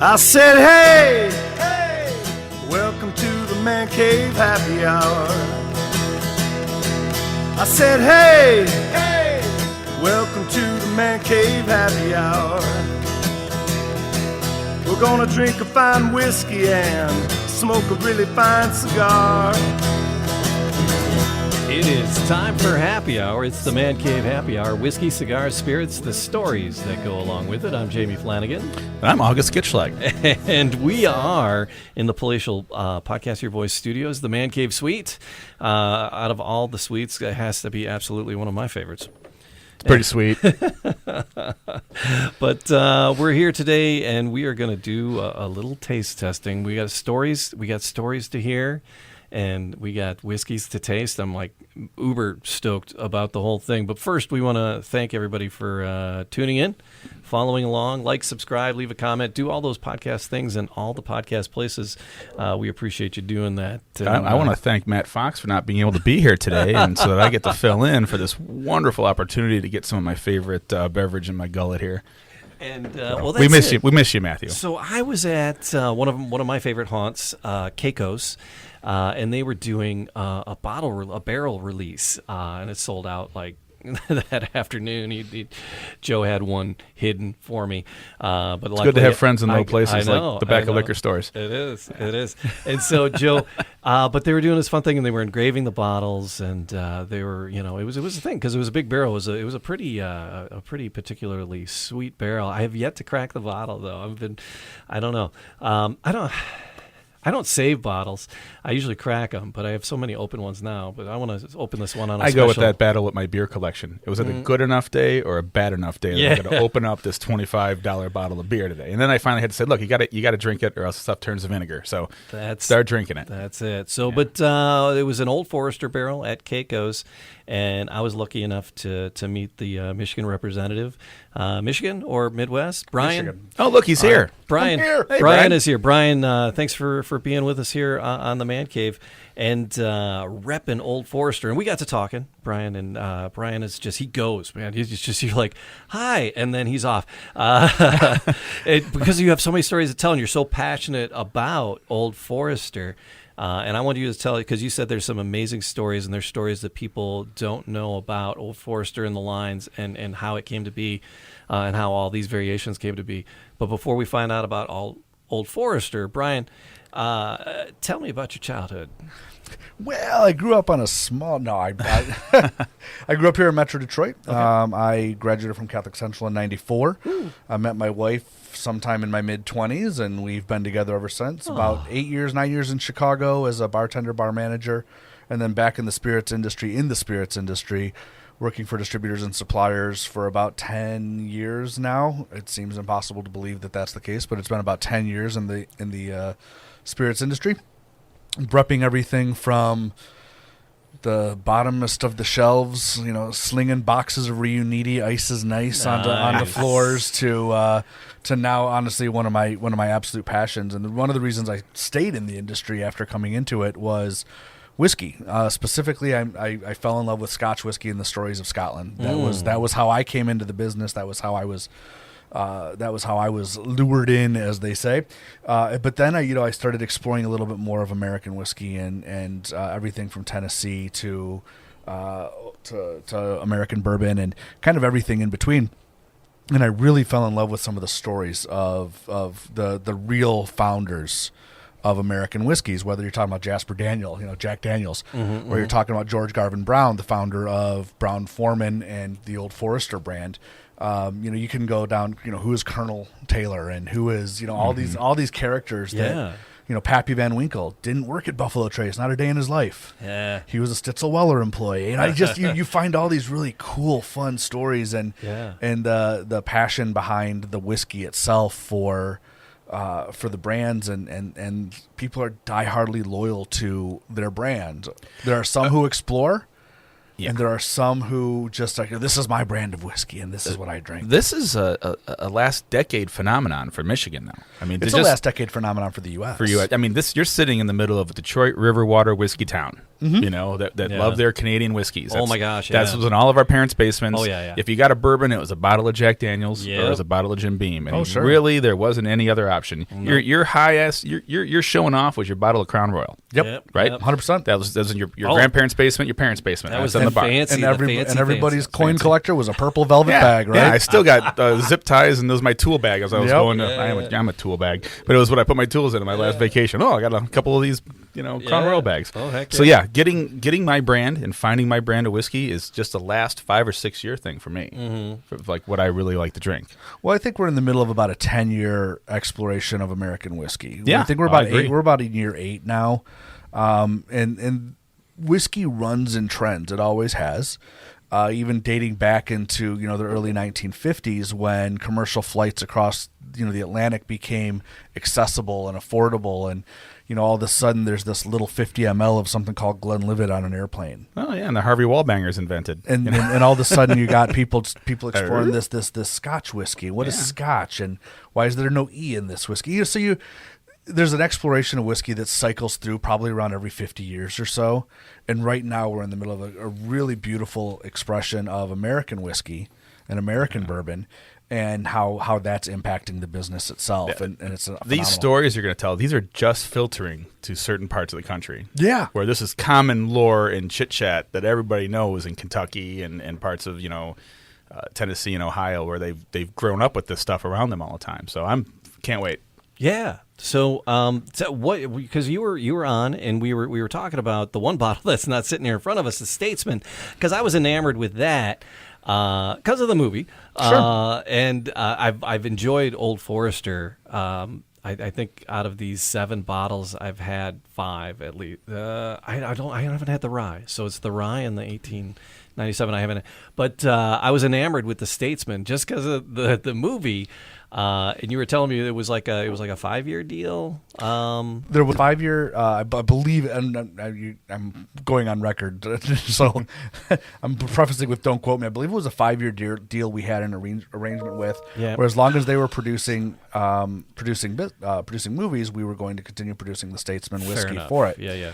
I said, hey, hey, welcome to the Man Cave Happy Hour. I said, hey, hey, welcome to the Man Cave Happy Hour. We're gonna drink a fine whiskey and smoke a really fine cigar. It is time for Happy Hour. It's the Man Cave Happy Hour. Whiskey, cigars, spirits, the stories that go along with it. I'm Jamie Flanagan. And I'm August Gitschlag. And we are in the palatial Podcast Your Voice studios, the Man Cave Suite. Out of all the suites, it has to be absolutely one of my favorites. It's pretty sweet. But we're here today, and we are going to do a little taste testing. We got stories to hear, and we got whiskeys to taste. I'm like uber stoked about the whole thing. But first, we want to thank everybody for tuning in, following along, like, subscribe, leave a comment, do all those podcast things in all the podcast places. We appreciate you doing that. I want to thank Matt Fox for not being able to be here today, and so that I get to fill in for this wonderful opportunity to get some of my favorite beverage in my gullet here. And well, we miss you. We miss you, Matthew. So I was at one of my favorite haunts, Keiko's, and they were doing a barrel release, and it sold out like that afternoon. Joe had one hidden for me, but it's good to have friends in low places like the back of liquor stores. It is. And so Joe, but they were doing this fun thing, and they were engraving the bottles, and they were, it was a thing because it was a big barrel. It was a pretty particularly sweet barrel. I have yet to crack the bottle though. I don't know. I don't save bottles. I usually crack them, but I have so many open ones now. But I want to open this one on a special. I go with that battle with my beer collection. It was either a good enough day or a bad enough day. Yeah. I'm going to open up this $25 bottle of beer today. And then I finally had to say, look, you got to drink it or else the stuff turns to vinegar. So start drinking it. That's it. So, yeah. But it was an Old Forester barrel at Keiko's, and I was lucky enough to meet the Michigan representative. Michigan or Midwest? Bryan? Michigan. Oh, look, he's here. Bryan. Hey, Bryan is here. Bryan, thanks for being with us here on the Man Cave and repping Old Forester. And we got to talking, Bryan, and Bryan is just, he goes, man. He's just, you're like, hi, and then he's off. Because you have so many stories to tell and you're so passionate about Old Forester. And I want you to tell it because you said there's some amazing stories, and there's stories that people don't know about Old Forester and the lines and how it came to be and how all these variations came to be. But before we find out about Old Forester, Bryan, tell me about your childhood. Well, I grew up on a small... No, I grew up here in Metro Detroit. Okay. I graduated from Catholic Central in 94. Ooh. I met my wife sometime in my mid-20s, and we've been together ever since. Oh. About 9 years in Chicago as a bartender, bar manager, and then back in the spirits industry, working for distributors and suppliers for about 10 years now. It seems impossible to believe that that's the case, but it's been about 10 years in the spirits industry. Repping everything from the bottomest of the shelves, slinging boxes of Reuniti Ice is Nice onto floors to now, honestly, one of my absolute passions. And one of the reasons I stayed in the industry after coming into it was whiskey. Specifically, I fell in love with Scotch whiskey and the stories of Scotland. That was how I came into the business. That was how I was lured in, as they say. But then I started exploring a little bit more of American whiskey and everything from Tennessee to American bourbon and kind of everything in between. And I really fell in love with some of the stories of the real founders of American whiskeys, whether you're talking about Jasper Daniel, Jack Daniels, or you're talking about George Garvin Brown, the founder of Brown-Forman and the Old Forester brand. You can go down, who is Colonel Taylor and who is, all these characters that, Pappy Van Winkle didn't work at Buffalo Trace, not a day in his life. Yeah. He was a Stitzel-Weller employee. And I just, you find all these really cool, fun stories and the passion behind the whiskey itself for the brands and people are diehardly loyal to their brand. There are some who explore. Yeah. And there are some who just like, this is my brand of whiskey, and this is what I drink. This is a last decade phenomenon for Michigan now. I mean, It's a last decade phenomenon for the U.S. For you, I mean, you're sitting in the middle of a Detroit River Water whiskey town. You know that love their Canadian whiskeys. Oh my gosh, that was in all of our parents' basements. Oh yeah. If you got a bourbon, it was a bottle of Jack Daniels or it was a bottle of Jim Beam. And really, there wasn't any other option. Your high ass, you're showing off with your bottle of Crown Royal. Yep. Right. 100%. That was in your grandparents' basement, your parents' basement. That was in the bar. fancy. And everybody's coin collector was a purple velvet bag, right? Yeah, I still got zip ties, and those was my tool bag as I was going to. I'm a tool bag, but it was what I put my tools in my last vacation. Oh, I got a couple of these, Crown Royal bags. Oh, heck so getting my brand and finding my brand of whiskey is just a last 5 or 6 year thing for me. For like what I really like to drink. Well, I think we're in the middle of about a 10-year exploration of American whiskey. Yeah, I think we're about in year 8 now, and whiskey runs in trends. It always has. Even dating back into the early 1950s, when commercial flights across the Atlantic became accessible and affordable, and all of a sudden there's this little 50 ml of something called Glenlivet on an airplane. Oh yeah, and the Harvey Wallbangers invented. And all of a sudden you got people exploring this Scotch whiskey. What is Scotch, and why is there no E in this whiskey? There's an exploration of whiskey that cycles through probably around every 50 years or so. And right now we're in the middle of a really beautiful expression of American whiskey and American bourbon, and how that's impacting the business itself. And it's these stories you're going to tell, these are just filtering to certain parts of the country. Yeah. Where this is common lore and chit-chat that everybody knows in Kentucky and parts of, Tennessee and Ohio, where they've grown up with this stuff around them all the time. So can't wait. Yeah. So what? Because you were on, and we were talking about the one bottle that's not sitting here in front of us, the Statesman, because I was enamored with that because of the movie. Sure. And I've enjoyed Old Forester. I think out of these 7 bottles, I've had 5 at least. I haven't had the rye, so it's the rye and the 1897. I haven't, but I was enamored with the Statesman just because of the movie. And you were telling me it was like a 5-year deal. There was 5-year, I believe, and I'm going on record, so I'm prefacing with don't quote me. I believe it was a 5-year deal we had an arrangement with, where as long as they were producing movies, we were going to continue producing the Statesman whiskey for it. Yeah.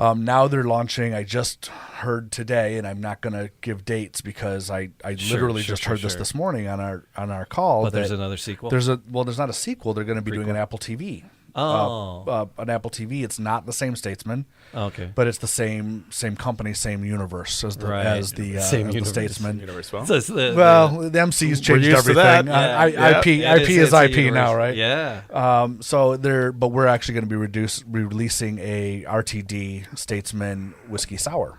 Now they're launching. I just heard today, and I'm not going to give dates because I literally just heard this morning on our call. But there's another sequel. There's not a sequel. They're going to be doing an Apple TV. An Apple TV. It's not the same Statesman. Okay. But it's the same company, same universe as the Statesman. The MC's changed everything. IP is IP now, right? Yeah. But we're actually going to be releasing a RTD Statesman whiskey sour,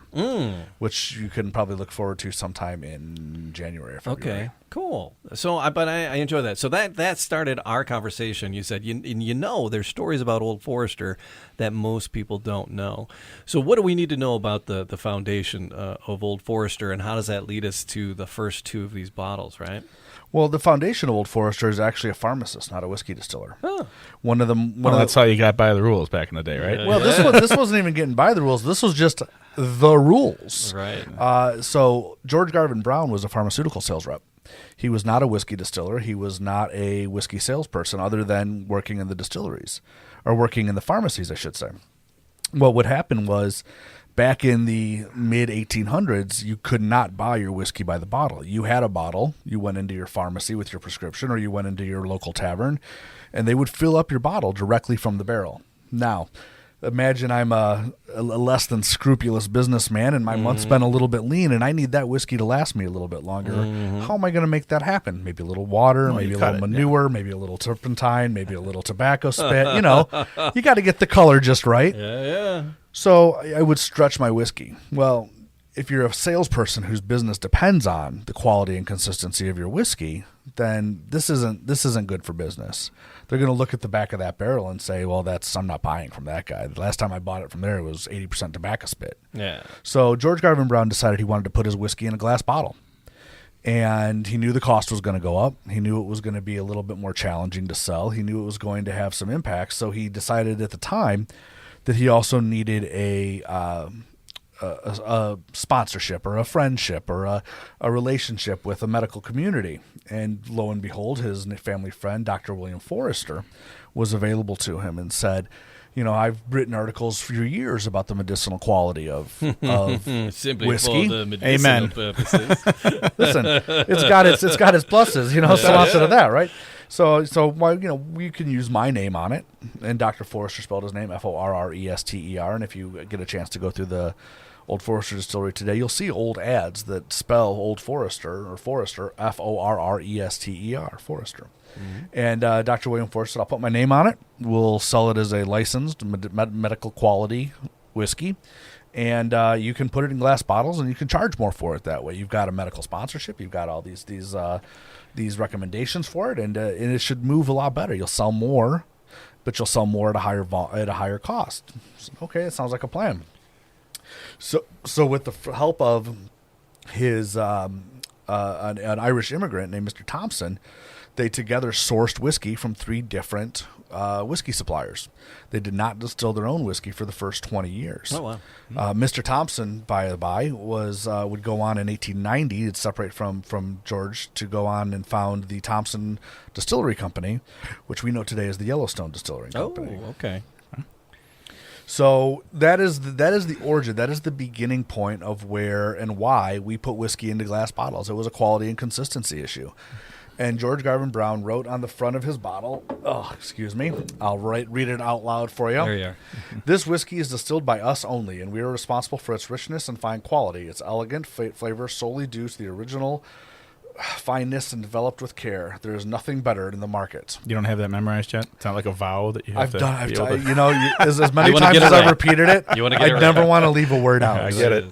which you can probably look forward to sometime in January or February. Okay. Cool. So, I enjoy that. So that started our conversation. You said, there's stories about Old Forester that most people don't know. So what do we need to know about the foundation of Old Forester, and how does that lead us to the first 2 of these bottles, right? Well, the foundation of Old Forester is actually a pharmacist, not a whiskey distiller. Oh. That's how you got by the rules back in the day, right? Well, this wasn't even getting by the rules. This was just the rules. Right. So George Garvin Brown was a pharmaceutical sales rep. He was not a whiskey distiller. He was not a whiskey salesperson, other than working in the distilleries, or working in the pharmacies, I should say. What would happen was, back in the mid-1800s, you could not buy your whiskey by the bottle. You had a bottle, you went into your pharmacy with your prescription, or you went into your local tavern, and they would fill up your bottle directly from the barrel. Now, imagine I'm a less than scrupulous businessman, and my month's been a little bit lean, and I need that whiskey to last me a little bit longer. How am I going to make that happen? Maybe a little water, maybe a little manure, maybe a little turpentine, maybe a little tobacco spit. You got to get the color just right. Yeah. So I would stretch my whiskey. Well, if you're a salesperson whose business depends on the quality and consistency of your whiskey, then this isn't good for business. They're going to look at the back of that barrel and say, well, I'm not buying from that guy. The last time I bought it from there, it was 80% tobacco spit. Yeah. So George Garvin Brown decided he wanted to put his whiskey in a glass bottle. And he knew the cost was going to go up. He knew it was going to be a little bit more challenging to sell. He knew it was going to have some impact. So he decided at the time that he also needed a a sponsorship or a friendship or a relationship with a medical community. And lo and behold, his family friend, Dr. William Forrester, was available to him and said, I've written articles for years about the medicinal quality of Simply whiskey. for the medicinal purposes. Listen, it's got its pluses, so opposite of that, right? So we can use my name on it, and Dr. Forrester spelled his name Forrester, and if you get a chance to go through the Old Forester distillery today, you'll see old ads that spell Old Forester or Forrester Forrester, Forrester. Mm-hmm. And Dr. William Forrester, I'll put my name on it. We'll sell it as a licensed medical quality whiskey, and you can put it in glass bottles, and you can charge more for it that way. You've got a medical sponsorship. You've got all these recommendations for it, and it should move a lot better. You'll sell more, but you'll sell more at a higher cost. So, okay, it sounds like a plan. So with the help of his an Irish immigrant named Mr. Thompson, they together sourced whiskey from 3 different whiskey suppliers. They did not distill their own whiskey for the first 20 years. Oh, wow. Mr. Thompson, by the by, would go on in 1890. He'd separate from George to go on and found the Thompson Distillery Company, which we know today as the Yellowstone Distillery Company. Oh, okay. So that is the origin. That is the beginning point of where and why we put whiskey into glass bottles. It was a quality and consistency issue. And George Garvin Brown wrote on the front of his bottle, I'll read it out loud for you. There you are. This whiskey is distilled by us only, and we are responsible for its richness and fine quality. Its elegant flavor solely due to the original fineness and developed with care. There is nothing better in the market. You don't have that memorized yet? It's not like a vow that you have I've to done. As many wanna times get as it I've right. repeated it, You wanna get it I never right. want to leave a word out. I get it.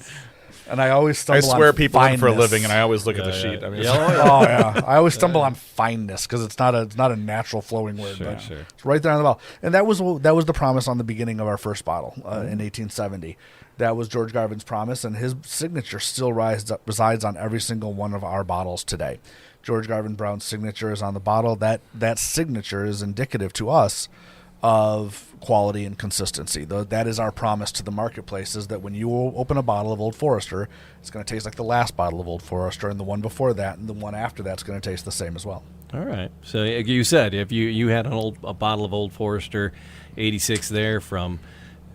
And I always I stumble swear on people look for a fineness. living, and I always look at the sheet. I mean, Oh yeah, I always stumble on fineness because it's not a natural flowing word. Sure, but sure. It's right there on the bottle, and that was the promise on the beginning of our first bottle in 1870. That was George Garvin's promise, and his signature still resides on every single one of our bottles today. George Garvin Brown's signature is on the bottle. That signature is indicative to us of quality and consistency. That is our promise to the marketplace, is that when you open a bottle of Old Forester, it's going to taste like the last bottle of Old Forester, and the one before that and the one after that's going to taste the same as well. All right. So you said if you had a bottle of Old Forester 86 there from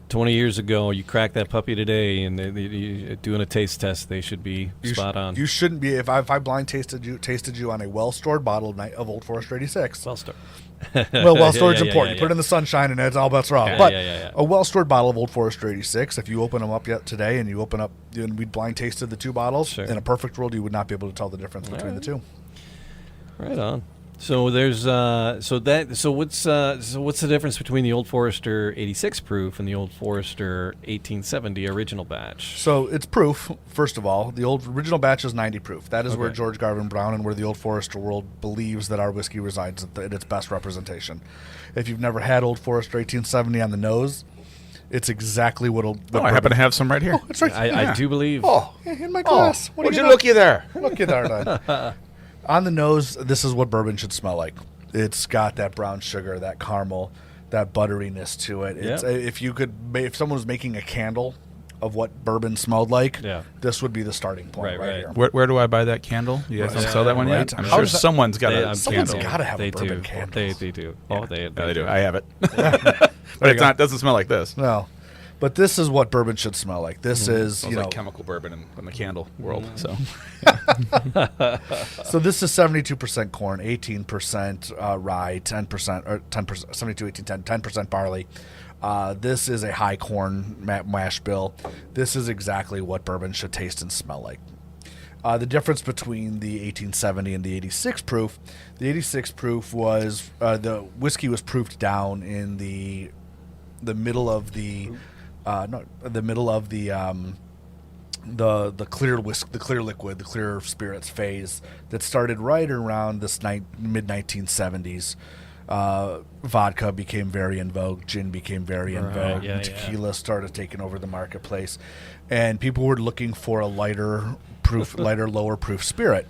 20 years ago, you crack that puppy today, and you're doing a taste test, they should be spot on. You shouldn't be. If I blind tasted you on a well-stored bottle of Old Forester 86. Well stored. Well stored's yeah, important. yeah, You put it in the sunshine, and it's all bets are off. Yeah, But yeah. a well-stored bottle of Old Forester 86, if you open them up yet today, and we blind tasted the 2 bottles, Sure. in a perfect world, you would not be able to tell the difference between the 2. Right on. So there's so what's the difference between the Old Forester 86 proof and the Old Forester 1870 original batch? So it's proof, first of all. The original batch is 90 proof. That is where Okay. George Garvin Brown and where the Old Forester world believes that our whiskey resides at its best representation. If you've never had Old Forester 1870 on the nose, it's exactly what I happen to have some right here. it's right I do believe. in my glass. Would you looky there? Look at that. On the nose, this is what bourbon should smell like. It's got that brown sugar, that caramel, that butteriness to it. It's, if someone was making a candle of what bourbon smelled like, this would be the starting point right here. Where do I buy that candle? You guys don't sell that one yet? I'm How sure does that- someone's got a Someone's candle. got to have They a bourbon do. candle. They do. Yeah. Oh, they They do. I have it. But it doesn't smell like this. No. But this is what bourbon should smell like. This is, Smells like chemical bourbon in the candle world. So so this is 72% corn, 18% rye, 10% or 10%, 72, 18, 10% barley. This is a high corn mash bill. This is exactly what bourbon should taste and smell like. The difference between the 1870 and the 86 proof, the 86 proof was the whiskey was proofed down in the middle of the clear liquid, the clear spirits phase that started right around this mid 1970s. Vodka became very in vogue. Gin became very in vogue. Yeah, Tequila started taking over the marketplace, and people were looking for a lighter lower proof spirit.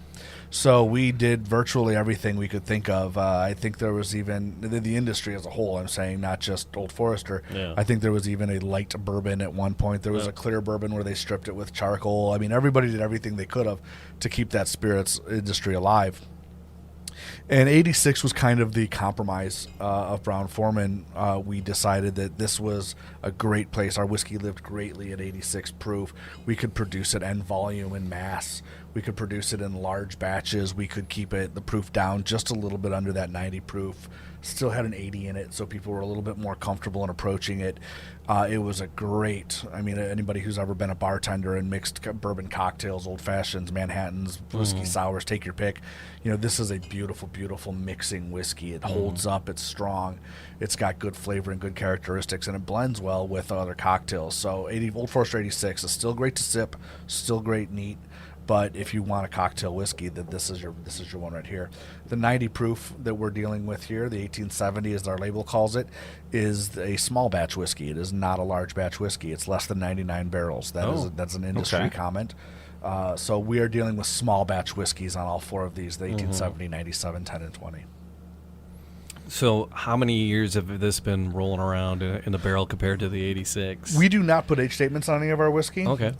So we did virtually everything we could think of. I think there was even the industry as a whole. I'm saying not just Old Forester. Yeah. I think there was even a light bourbon at one point. There was a clear bourbon where they stripped it with charcoal. I mean, everybody did everything they could have to keep that spirits industry alive. And 86 was kind of the compromise of Brown-Forman. We decided that this was a great place. Our whiskey lived greatly at 86 proof. We could produce it in volume and mass. We could produce it in large batches. We could keep the proof down just a little bit under that 90 proof. Still had an 80 in it, so people were a little bit more comfortable in approaching it. It was a great, I mean, anybody who's ever been a bartender and mixed bourbon cocktails, old fashions, Manhattans, whiskey sours, take your pick. You know, this is a beautiful, beautiful mixing whiskey. It holds up. It's strong. It's got good flavor and good characteristics, and it blends well with other cocktails. So Old Forester 86 is still great to sip, still great neat. But if you want a cocktail whiskey, then this is your one right here. The 90 proof that we're dealing with here, the 1870 as our label calls it, is a small batch whiskey. It is not a large batch whiskey. It's less than 99 barrels. That's an industry comment. So we are dealing with small batch whiskeys on all four of these, the 1870, 97, 10, and 20. So how many years have this been rolling around in the barrel compared to the 86? We do not put age statements on any of our whiskey. Okay.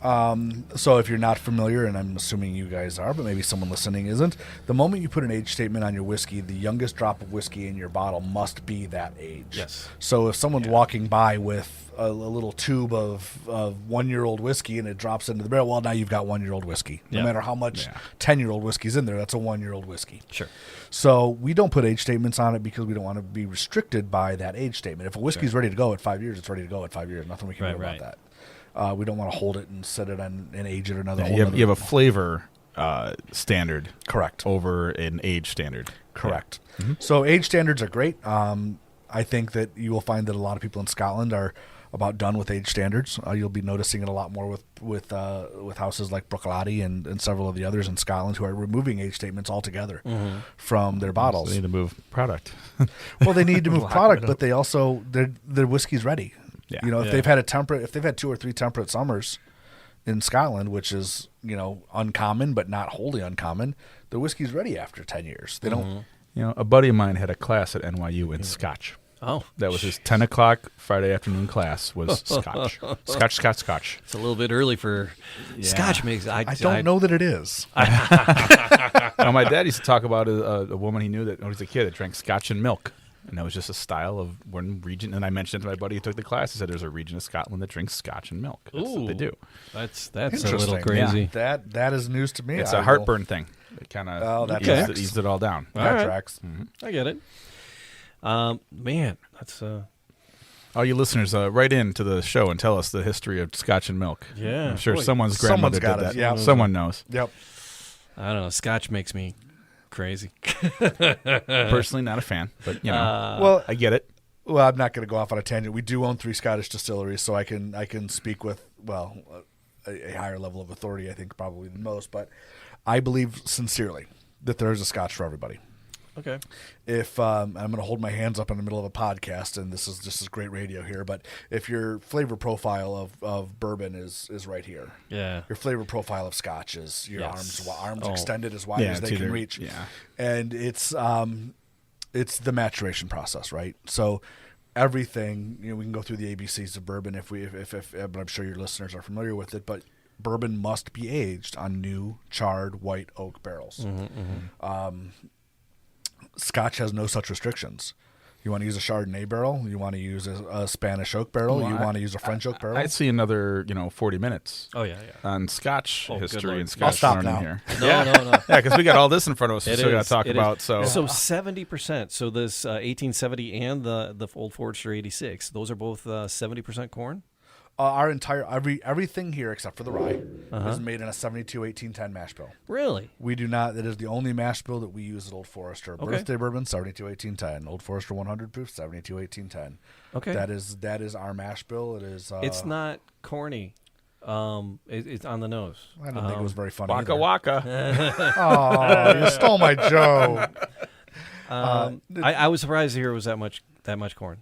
So if you're not familiar, and I'm assuming you guys are, but maybe someone listening isn't, the moment you put an age statement on your whiskey, the youngest drop of whiskey in your bottle must be that age. Yes. So if someone's walking by with a little tube of 1-year-old whiskey and it drops into the barrel, well, now you've got 1-year-old whiskey. No matter how much 10-year-old whiskey's in there, that's a 1-year-old whiskey. Sure. So we don't put age statements on it because we don't want to be restricted by that age statement. If a whiskey's ready to go at 5 years, it's ready to go at 5 years. Nothing we can do about that. We don't want to hold it and set it and age it another. You have a flavor standard, correct, over an age standard, correct. Mm-hmm. So age standards are great. I think that you will find that a lot of people in Scotland are about done with age standards. You'll be noticing it a lot more with houses like Bruichladdich and several of the others in Scotland who are removing age statements altogether from their bottles. So they need to move product. Well, they need to move product, but they also their whiskey's ready. Yeah. You know, if they've had 2 or 3 temperate summers in Scotland, which is, you know, uncommon but not wholly uncommon, the whiskey's ready after 10 years. They don't. You know, a buddy of mine had a class at NYU in Scotch. Oh, that was his 10 o'clock Friday afternoon class was Scotch. Scotch. It's a little bit early for Scotch mix. I don't know that it is. My dad used to talk about a woman he knew that when he was a kid that drank Scotch and milk. And that was just a style of one region. And I mentioned it to my buddy who took the class. He said there's a region of Scotland that drinks Scotch and milk. That's what they do. That's a little crazy. Yeah. That is news to me. It's a heartburn thing. It kind of eased it all down. That tracks. Mm-hmm. I get it. Man, that's all you listeners, write in to the show and tell us the history of Scotch and milk. Yeah, I'm sure someone's grandmother got did it. that. Yeah. Someone knows. Yep. I don't know. Scotch makes me crazy. Personally, not a fan, but you know, well, I get it. Well, I'm not going to go off on a tangent. We do own 3 Scottish distilleries, so I can speak with a higher level of authority, I think, probably than most. But I believe sincerely that there is a Scotch for everybody. Okay. If I'm going to hold my hands up in the middle of a podcast, and this is great radio here, but if your flavor profile of bourbon is right here, your flavor profile of Scotch is your arms extended as wide as they can reach, and it's the maturation process, right? So everything, you know, we can go through the ABCs of bourbon if but I'm sure your listeners are familiar with it, but bourbon must be aged on new charred white oak barrels. Scotch has no such restrictions. You want to use a Chardonnay barrel? You want to use a Spanish oak barrel? You want to use a French oak barrel? I'd see another, 40 minutes. Oh yeah. On Scotch history and Scotch I'll stop learning now. here. No. Yeah, because we got all this in front of us. We still got to talk about. So 70%. So this 1870 and the Old Forester 86. Those are both 70% corn. Our entire everything here except for the rye is made in a 72-18-10 mash bill. Really? We do not. That is the only mash bill that we use at Old Forester. Birthday bourbon 72-18-10. Old Forester 100 proof 72-18-10. Okay. That is our mash bill. It is. It's not corny. It's on the nose. I don't think it was very funny. Waka waka. Oh, you stole my joke. I was surprised to hear it was that much corn.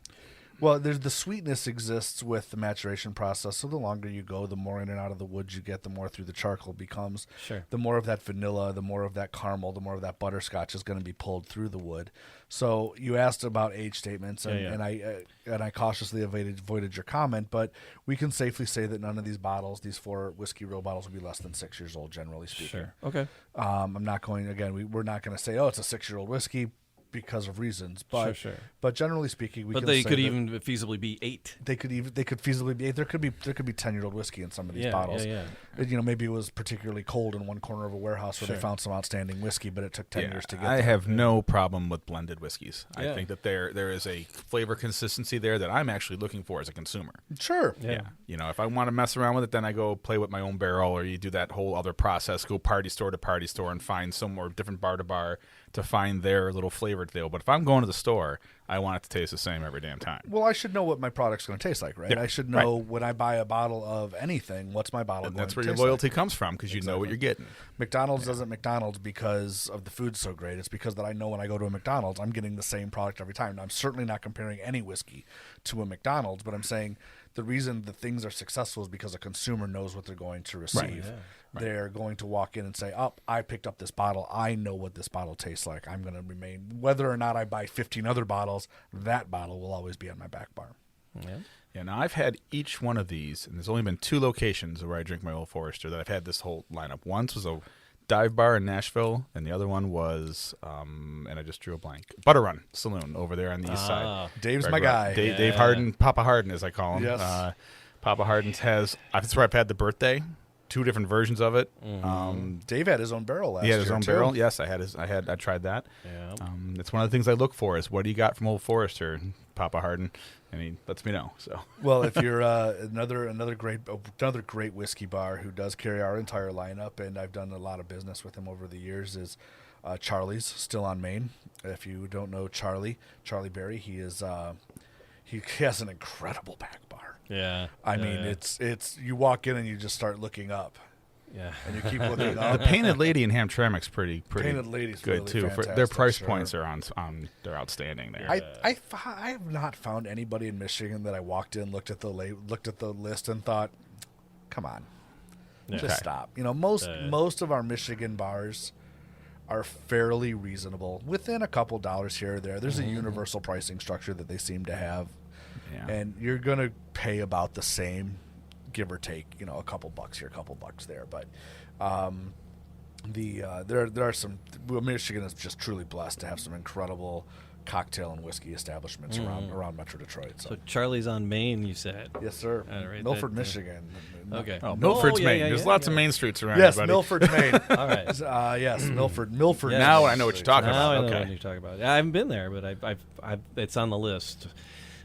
Well, there's the sweetness exists with the maturation process. So the longer you go, the more in and out of the wood you get, the more through the charcoal becomes. Sure. The more of that vanilla, the more of that caramel, the more of that butterscotch is going to be pulled through the wood. So you asked about age statements, and I cautiously avoided your comment, but we can safely say that none of these bottles, these 4 whiskey row bottles, will be less than 6 years old, generally speaking. Sure. Okay. I'm not going again. We're not going to say, oh, it's a 6-year-old whiskey, because of reasons, but Sure. but generally speaking, But they could even feasibly be 8. they could feasibly be. There could be 10-year-old whiskey in some of these bottles. Yeah. Maybe it was particularly cold in one corner of a warehouse where they found some outstanding whiskey, but it took 10 years to get. I there. have no problem with blended whiskeys. Yeah. I think that there is a flavor consistency there that I'm actually looking for as a consumer. Sure. Yeah. If I want to mess around with it, then I go play with my own barrel, or you do that whole other process, go party store to party store and find some more different bar to bar to find their little flavor deal. But if I'm going to the store, I want it to taste the same every damn time. Well, I should know what my product's going to taste like, right? Yeah, I should know when I buy a bottle of anything, what's my bottle And going that's to where your taste like. loyalty comes from, because you know what you're getting. McDonald's doesn't McDonald's because of the food's so great. It's because that I know when I go to a McDonald's, I'm getting the same product every time. Now, I'm certainly not comparing any whiskey to a McDonald's, but I'm saying the reason that things are successful is because a consumer knows what they're going to receive. They're going to walk in and say, oh, I picked up this bottle. I know what this bottle tastes like. I'm going to remain, whether or not I buy 15 other bottles, that bottle will always be on my back bar. Yeah, now I've had each one of these, and there's only been 2 locations where I drink my Old Forester that I've had this whole lineup. Once was a dive bar in Nashville, and the other one was, and I just drew a blank, Butter Run Saloon over there on the east side. Dave's my guy. Dave Harden, Papa Harden, as I call him. Yes. Papa Harden's that's where I've had the birthday. 2 different versions of it. Dave had his own barrel last year. He had his own too. barrel. Yes, I tried that. Yeah. It's one of the things I look for is, what do you got from Old Forester, Papa Harden, and he lets me know. So Well, if you're another great whiskey bar who does carry our entire lineup, and I've done a lot of business with him over the years, is Charlie's, still on Main. If you don't know Charlie Berry, he is he has an incredible back bar. Yeah. I mean, it's you walk in and you just start looking up, Yeah. and you keep looking up. the Painted Lady in Hamtramck's pretty Painted Lady's good really too. For fantastic, their price sure. points are on they're outstanding there. I have not found anybody in Michigan that I walked in, looked at the list, and thought, "Come on, just stop." Most of our Michigan bars are fairly reasonable, within a couple dollars here or there. There's a universal pricing structure that they seem to have, and you're gonna pay about the same, give or take. A couple bucks here, a couple bucks there, but. There are some. Michigan is just truly blessed to have some incredible cocktail and whiskey establishments around Metro Detroit. So Charlie's on Main, you said. Yes, sir. All right, Milford, Michigan. Okay. Oh, Milford's yeah, Maine. yeah, There's yeah, lots yeah. of main streets around. Yes, buddy. Milford, Maine. All right. Yes, Milford. Yeah. Now I know what you're talking Now about. I know Okay. what you're talking about. I haven't been there, but I've it's on the list.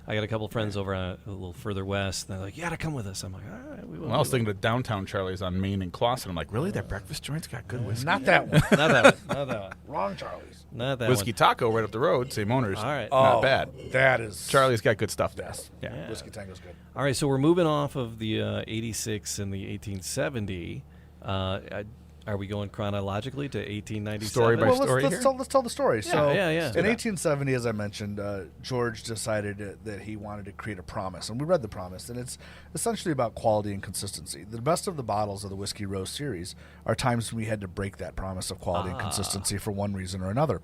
I got a couple friends over a little further west, and they're like, "You got to come with us." I'm like, "All right, we will." Well, I was thinking of downtown Charlie's on Main and Clawson. I'm like, really? That breakfast joint's got good whiskey. Not that one. Not that one. Not that one. Wrong, Charlie's. Not that Whiskey one. Taco right up the road, same owners. All right. Not bad. That is Charlie's got good stuff there. Yes. Yeah. Whiskey Tango's good. All right, so we're moving off of the 86 and the 1870. Are we going chronologically to 1897? Story by story here? Let's tell the story. So, yeah. in 1870, as I mentioned, George decided that he wanted to create a promise, and we read the promise, and it's essentially about quality and consistency. The best of the bottles of the Whiskey Row series are times we had to break that promise of quality and consistency for one reason or another.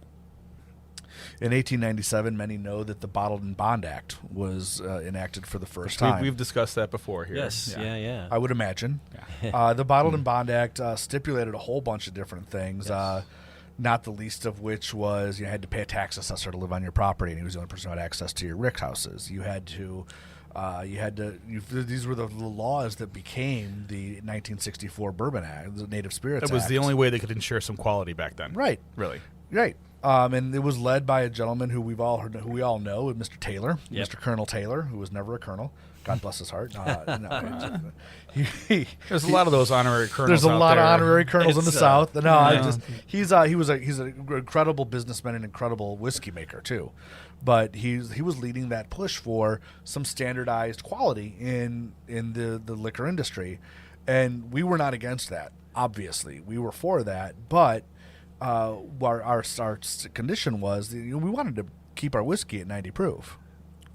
In 1897, many know that the Bottled in Bond Act was enacted for the first time. We've discussed that before here. Yes, yeah. I would imagine. The Bottled in Bond Act stipulated a whole bunch of different things, not the least of which was you had to pay a tax assessor to live on your property, and he was the only person who had access to your rick houses. You had to. These were the laws that became the 1964 Bourbon Act, the Native Spirits Act. It was the only way they could ensure some quality back then. Right. Really. Right. And it was led by a gentleman who we all know, Mr. Taylor, Yep. Mr. Colonel Taylor, who was never a colonel. God bless his heart. There's a lot of those honorary colonels. There's a out lot there. of honorary colonels in the It's, South. No, he's an incredible businessman and incredible whiskey maker too. But he was leading that push for some standardized quality in the liquor industry, and we were not against that. Obviously, we were for that, but our condition was we wanted to keep our whiskey at 90 proof.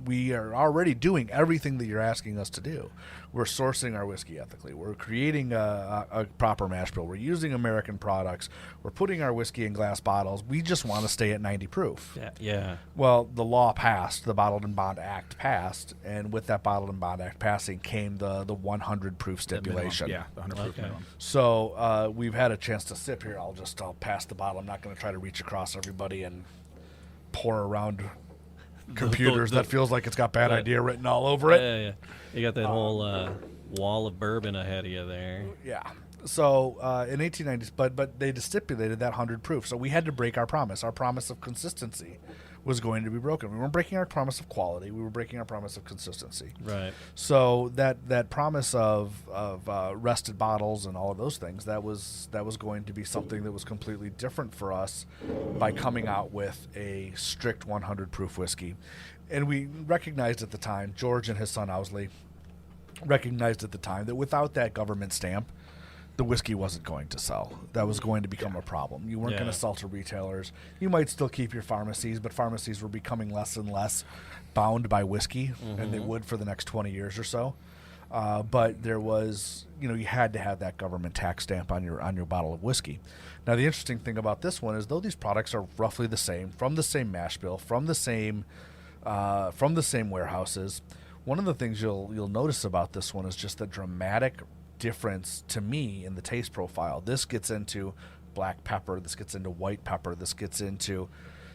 We are already doing everything that you're asking us to do. We're sourcing our whiskey ethically. We're creating a proper mash bill. We're using American products. We're putting our whiskey in glass bottles. We just want to stay at 90 proof. Yeah. Well, the law passed. The Bottled and Bond Act passed. And with that Bottled and Bond Act passing came the 100 proof stipulation. Yeah, the 100 proof minimum. So we've had a chance to sip here. I'll pass the bottle. I'm not going to try to reach across everybody and pour around computers. That feels like it's got bad idea written all over it. Yeah. You got that whole wall of bourbon ahead of you there. Yeah. So in 1890s, but they stipulated that 100 proof. So we had to break our promise. Our promise of consistency was going to be broken. We weren't breaking our promise of quality. We were breaking our promise of consistency. Right. So that promise of rested bottles and all of those things, that was going to be something that was completely different for us by coming out with a strict 100 proof whiskey. And we recognized at the time, George and his son Owsley recognized at the time that without that government stamp, the whiskey wasn't going to sell. That was going to become a problem. You weren't going to sell to retailers. You might still keep your pharmacies, but pharmacies were becoming less and less bound by whiskey, and they would for the next 20 years or so. But there was, you had to have that government tax stamp on your bottle of whiskey. Now, the interesting thing about this one is, though these products are roughly the same, from the same mash bill, from the same warehouses, one of the things you'll notice about this one is just the dramatic difference to me in the taste profile. This gets into black pepper. This gets into white pepper. This gets into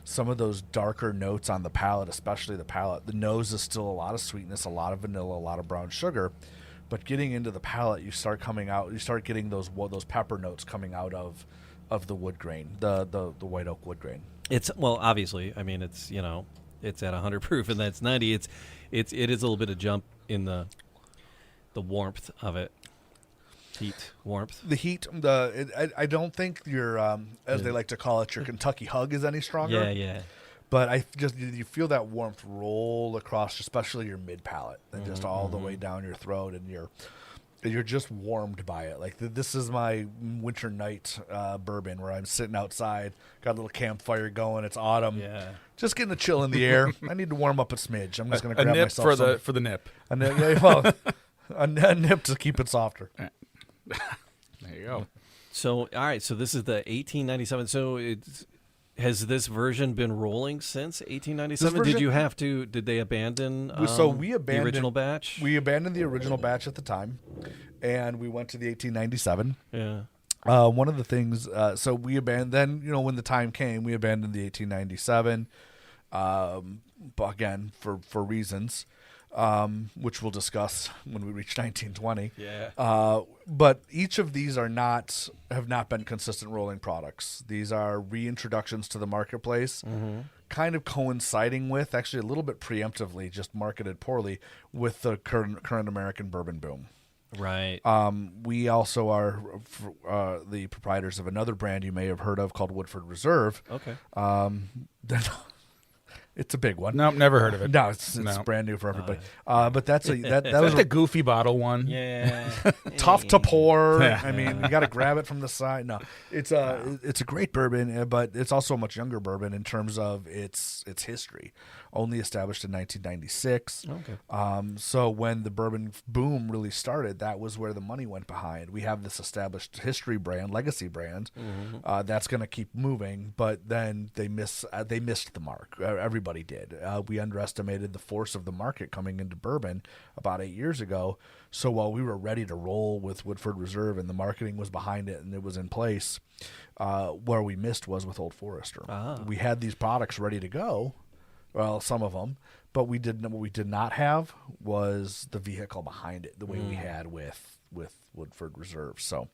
some of those darker notes on the palate, especially the palate. The nose is still a lot of sweetness, a lot of vanilla, a lot of brown sugar. But getting into the palate, you start getting those pepper notes coming out of the wood grain, the white oak wood grain. It's obviously, I mean, it's it's at 100 proof and that's 90. It is a little bit of jump in the warmth of it. Heat, warmth. The heat. I don't think your, as they like to call it, your Kentucky hug is any stronger. Yeah. But you feel that warmth roll across, especially your mid palate, and just all the way down your throat, and you're just warmed by it. Like this is my winter night bourbon where I'm sitting outside, got a little campfire going. It's autumn. Yeah. Just getting a chill in the air. I need to warm up a smidge. I'm just going to grab nip myself for the nip. A nip to keep it softer. There you go. So, all right. So this is the 1897. So has this version been rolling since 1897? Did they abandon the original batch? We abandoned the original batch at the time, and we went to the 1897. Yeah. One of the things, so we abandoned, then, when the time came, we abandoned the 1897, again, for reasons. Which we'll discuss when we reach 1920. Yeah. But each of these have not been consistent rolling products. These are reintroductions to the marketplace, kind of coinciding with, actually a little bit preemptively, just marketed poorly, with the current American bourbon boom. Right. We also are the proprietors of another brand you may have heard of called Woodford Reserve. Okay. It's a big one. Nope, never heard of it. No, it's brand new for everybody. But that was the goofy bottle one. Yeah. tough to pour. I mean, you got to grab it from the side. No, it's a great bourbon, but it's also a much younger bourbon in terms of its history. Only established in 1996. Okay. So when the bourbon boom really started, that was where the money went behind. We have this established history brand, legacy brand, that's going to keep moving. But then they missed the mark. Everybody did. We underestimated the force of the market coming into bourbon about 8 years ago. So while we were ready to roll with Woodford Reserve and the marketing was behind it and it was in place, where we missed was with Old Forester. We had these products ready to go. Well, some of them, but what we did not have was the vehicle behind it, the way we had with Woodford Reserve. So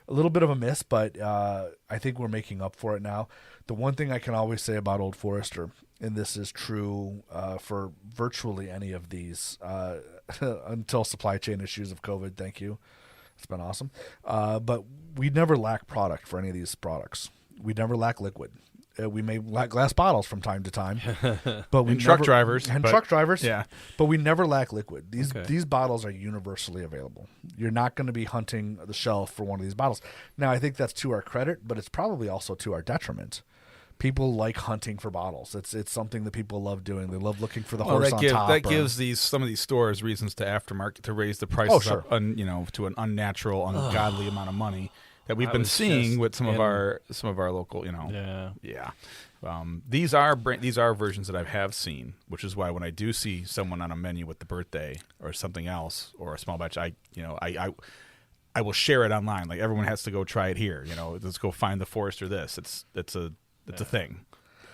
a little bit of a miss, but I think we're making up for it now. The one thing I can always say about Old Forester, and this is true for virtually any of these until supply chain issues of COVID, thank you. It's been awesome. But we never lack product for any of these products. We never lack liquid. We may lack glass bottles from time to time, but truck drivers, yeah. But we never lack liquid. These bottles are universally available. You're not going to be hunting the shelf for one of these bottles. Now, I think that's to our credit, but it's probably also to our detriment, people like hunting for bottles. It's something that people love doing. They love looking for the horse on top. That gives some of these stores reasons to aftermarket to raise the prices up, to an unnatural, ungodly amount of money that we've been seeing with some of our local, These are versions that I have seen, which is why when I do see someone on a menu with the birthday or something else or a small batch, I will share it online. Like everyone has to go try it here. Let's go find the Forester. It's a thing.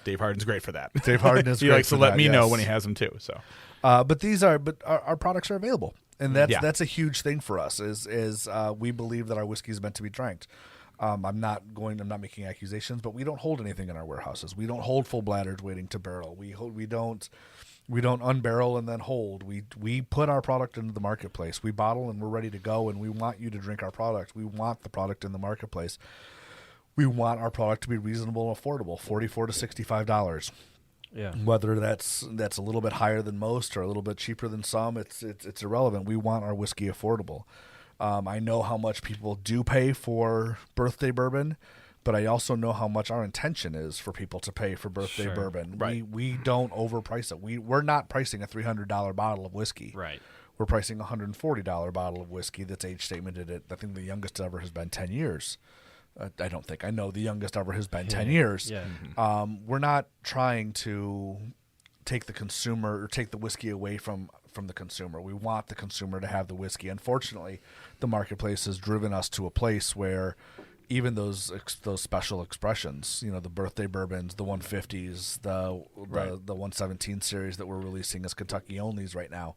Dave Harden's great for that. Dave Harden is. He likes to let me know when he has them too. So, but our products are available, and that's a huge thing for us. Is we believe that our whiskey is meant to be drank. I'm not making accusations, but we don't hold anything in our warehouses. We don't hold full bladders waiting to barrel. We don't unbarrel and then hold. We put our product into the marketplace. We bottle and we're ready to go, and we want you to drink our product. We want the product in the marketplace. We want our product to be reasonable and affordable, $44 to $65. Yeah. Whether that's a little bit higher than most or a little bit cheaper than some, it's irrelevant. We want our whiskey affordable. I know how much people do pay for birthday bourbon, but I also know how much our intention is for people to pay for birthday bourbon. Right. We don't overprice it. We're not pricing a $300 bottle of whiskey. Right. We're pricing a $140 bottle of whiskey that's age statemented at, I think the youngest ever has been 10 years. I know the youngest ever has been 10 years. Yeah. We're not trying to take the consumer or take the whiskey away from the consumer. We want the consumer to have the whiskey. Unfortunately, the marketplace has driven us to a place where even those special expressions, the birthday bourbons, the 150s, the 117 series that we're releasing as Kentucky onlys right now,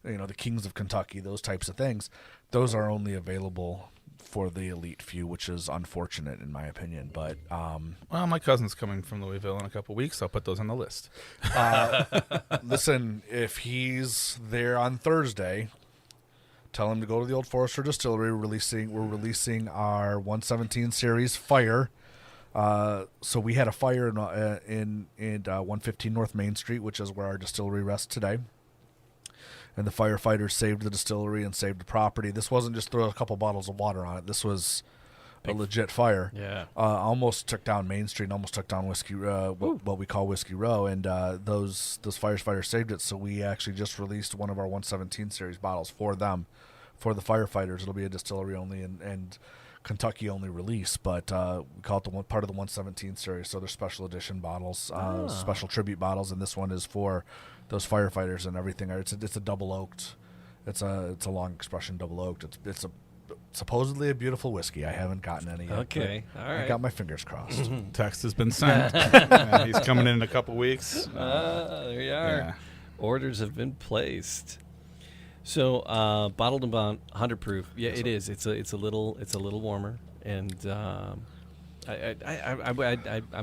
the Kings of Kentucky, those types of things, those are only available for the elite few, which is unfortunate in my opinion. But my cousin's coming from Louisville in a couple weeks. I'll put those on the list. Listen, if he's there on Thursday, tell him to go to the Old Forester Distillery. We're releasing our 117 series Fire. So we had a fire in 115 North Main Street, which is where our distillery rests today. And the firefighters saved the distillery and saved the property. This wasn't just throw a couple bottles of water on it. This was a legit fire. Yeah. Almost took down Main Street and almost took down what we call Whiskey Row. And those firefighters saved it. So we actually just released one of our 117 series bottles for them, for the firefighters. It'll be a distillery only and Kentucky only release, but we call it part of the 117 series. So they're special edition bottles, special tribute bottles, and this one is for those firefighters and everything. It's a double oaked. It's a long expression double oaked. It's supposedly a beautiful whiskey. I haven't gotten any yet. Okay, all right. I got my fingers crossed. Text has been sent. He's coming in a couple weeks. There you are. Yeah. Orders have been placed. So bottled and bond, 100 proof. Yeah, it is. It's a little warmer, and I'm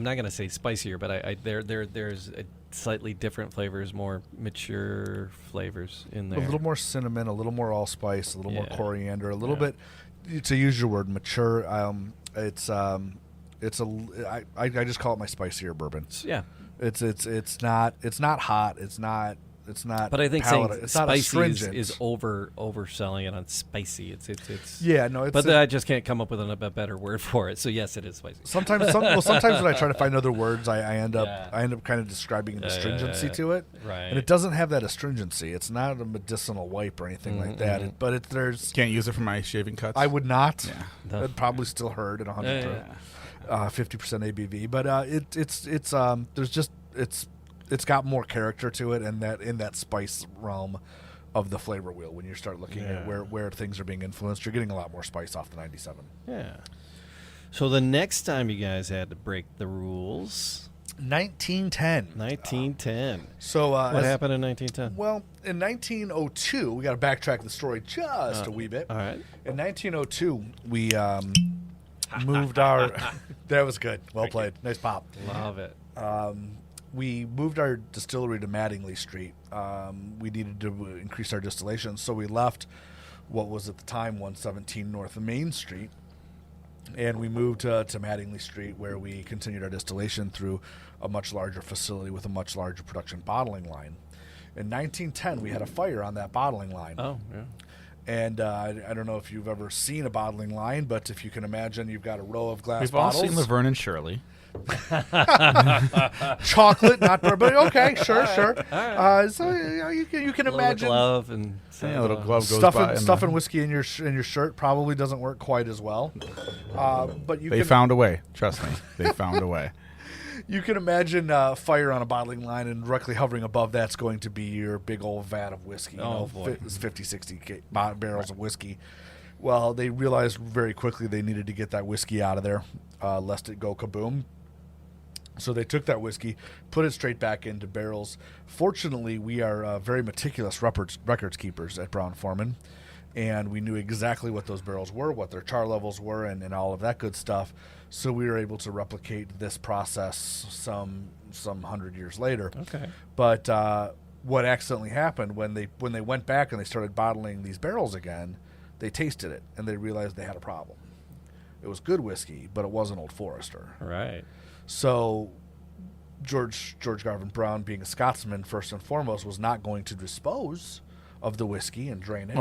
not gonna say spicier, but there's a slightly different flavors, more mature flavors in there. A little more cinnamon, a little more allspice, a little more coriander, a little bit. To use your word, mature. I just call it my spicier bourbon. Yeah. It's not hot. It's not. But I think saying it's spicy is overselling it on spicy. It's yeah, no. But I just can't come up with a better word for it. So yes, it is spicy. Sometimes when I try to find other words, I end up kind of describing an astringency to it, right? And it doesn't have that astringency. It's not a medicinal wipe or anything like that. But there's can't use it for my shaving cuts. I would not. Yeah. It'd probably still hurt at 100 proof, 50% ABV. But it's got more character to it, and that in that spice realm of the flavor wheel. When you start looking at where things are being influenced, you're getting a lot more spice off the 97. Yeah. So the next time you guys had to break the rules, 1910. 1910. So what happened in 1910? Well, in 1902, we got to backtrack the story just a wee bit. All right. In 1902, we moved our. That was good. Well played. Nice pop. Love it. We moved our distillery to Mattingly Street. We needed to increase our distillation, so we left what was at the time 117 North Main Street, and we moved to Mattingly Street, where we continued our distillation through a much larger facility with a much larger production bottling line. In 1910, we had a fire on that bottling line. Oh, yeah. And I don't know if you've ever seen a bottling line, but if you can imagine, you've got a row of glass We've bottles. all seen Laverne and Shirley. Chocolate, not bourbon. Okay, sure. right. So you can Little imagine glove and Yeah, a little glove goes by. stuffing whiskey in your shirt probably doesn't work quite as well. But They found a way. Trust me, they found a way. You can imagine fire on a bottling line, and directly hovering above that's going to be your big old vat of whiskey. Boy. 50, 60 barrels of whiskey. Well, they realized very quickly they needed to get that whiskey out of there, lest it go kaboom. So they took that whiskey, put it straight back into barrels. Fortunately, we are very meticulous records keepers at Brown-Forman, and we knew exactly what those barrels were, what their char levels were, and all of that good stuff. So we were able to replicate this process some 100 years later. Okay. But what accidentally happened when they went back and they started bottling these barrels again, they tasted it and they realized they had a problem. It was good whiskey, but it wasn't Old Forester. Right. So George Garvin Brown, being a Scotsman first and foremost, was not going to dispose of the whiskey and drain it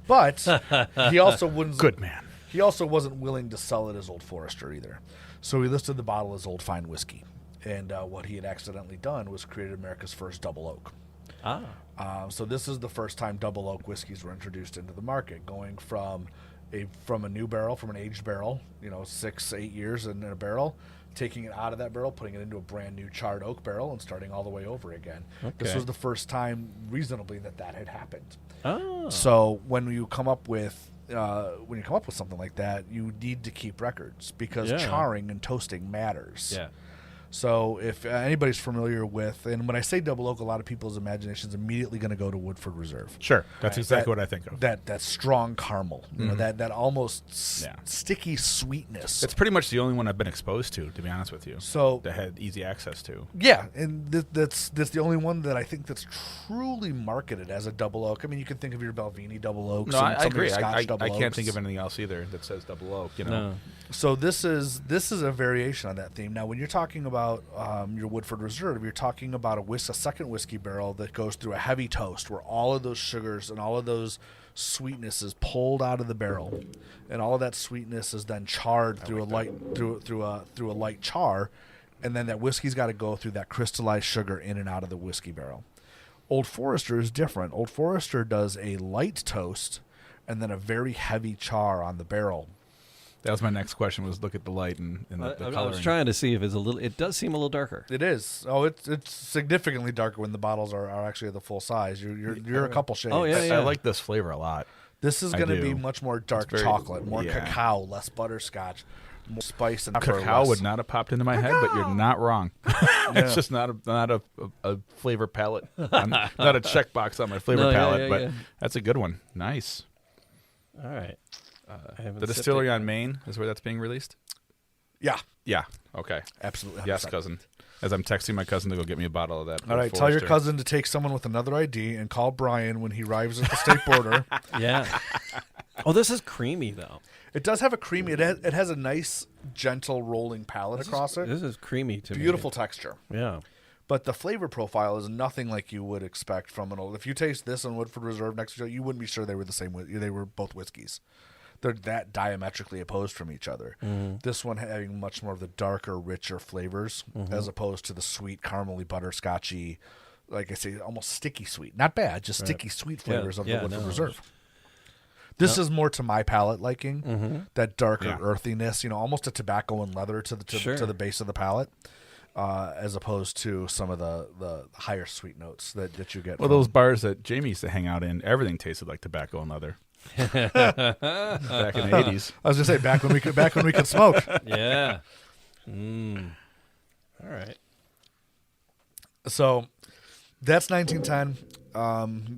but he also wouldn't. Good man. He also wasn't willing to sell it as Old Forester either. So he listed the bottle as Old Fine Whiskey. And what he had accidentally done was created America's first double oak. So this is the first time double oak whiskeys were introduced into the market, going from a new barrel, from an aged barrel, 6-8 years in a barrel, taking it out of that barrel, putting it into a brand new charred oak barrel, and starting all the way over again. Okay. This was the first time, reasonably, that had happened. Oh. So when you come up with something like that, you need to keep records because charring and toasting matters. Yeah. So if anybody's familiar with, and when I say double oak, a lot of people's imagination's immediately going to go to Woodford Reserve. Sure, that's exactly what I think of. That strong caramel, that almost sticky sweetness. It's pretty much the only one I've been exposed to be honest with you. So that had easy access to. Yeah, and that's the only one that I think that's truly marketed as a double oak. I mean, you can think of your Balvenie double oaks. No, and I some of your agree. Scotch I double can't oaks. think of anything else either that says double oak. No. So this is a variation on that theme. Now, when you're talking about your Woodford Reserve, you're talking about a second whiskey barrel that goes through a heavy toast, where all of those sugars and all of those sweetness is pulled out of the barrel, and all of that sweetness is then charred through a light char, and then that whiskey's got to go through that crystallized sugar in and out of the whiskey barrel. Old Forester is different. Old Forester does a light toast and then a very heavy char on the barrel. That was my next question. Was look at the light and the coloring. I was trying to see if it's a little. It does seem a little darker. It is. Oh, it's significantly darker when the bottles are actually the full size. You're a couple shades. Oh, yeah. I like this flavor a lot. This is going to be do. much more dark very- chocolate, more yeah. cacao, less butterscotch, more spice and pepper. Cacao less- would not have popped into my head, but you're not wrong. It's just not a flavor palette. Not a checkbox on my flavor palette, but that's a good one. Nice. All right. I haven't The sipped distillery it. on Maine is where that's being released? Yeah, Yeah. Okay. absolutely. Yes, 100%. cousin. As I'm texting my cousin to go get me a bottle of that. All right, tell your cousin to take someone with another ID and call Bryan when he arrives at the state border. Yeah. Oh, this is creamy though. It does have a creamy. It has a nice, gentle rolling palate across it. This is creamy to me. Beautiful texture. Yeah. But the flavor profile is nothing like you would expect from an old. If you taste this and Woodford Reserve next to each other, you wouldn't be sure they were the same. They were both whiskeys. They're that diametrically opposed from each other. This one having much more of the darker, richer flavors, as opposed to the sweet, caramely, butterscotchy, like I say, almost sticky sweet. Not bad, just sticky sweet flavors of the Woodford Reserve. This is more to my palate liking. That darker earthiness, almost a tobacco and leather to the base of the palate. As opposed to some of the higher sweet notes that you get. Well, those bars that Jamie used to hang out in, everything tasted like tobacco and leather. Back in the 80s. I was gonna say back when we could smoke. Yeah. All right. So that's 1910.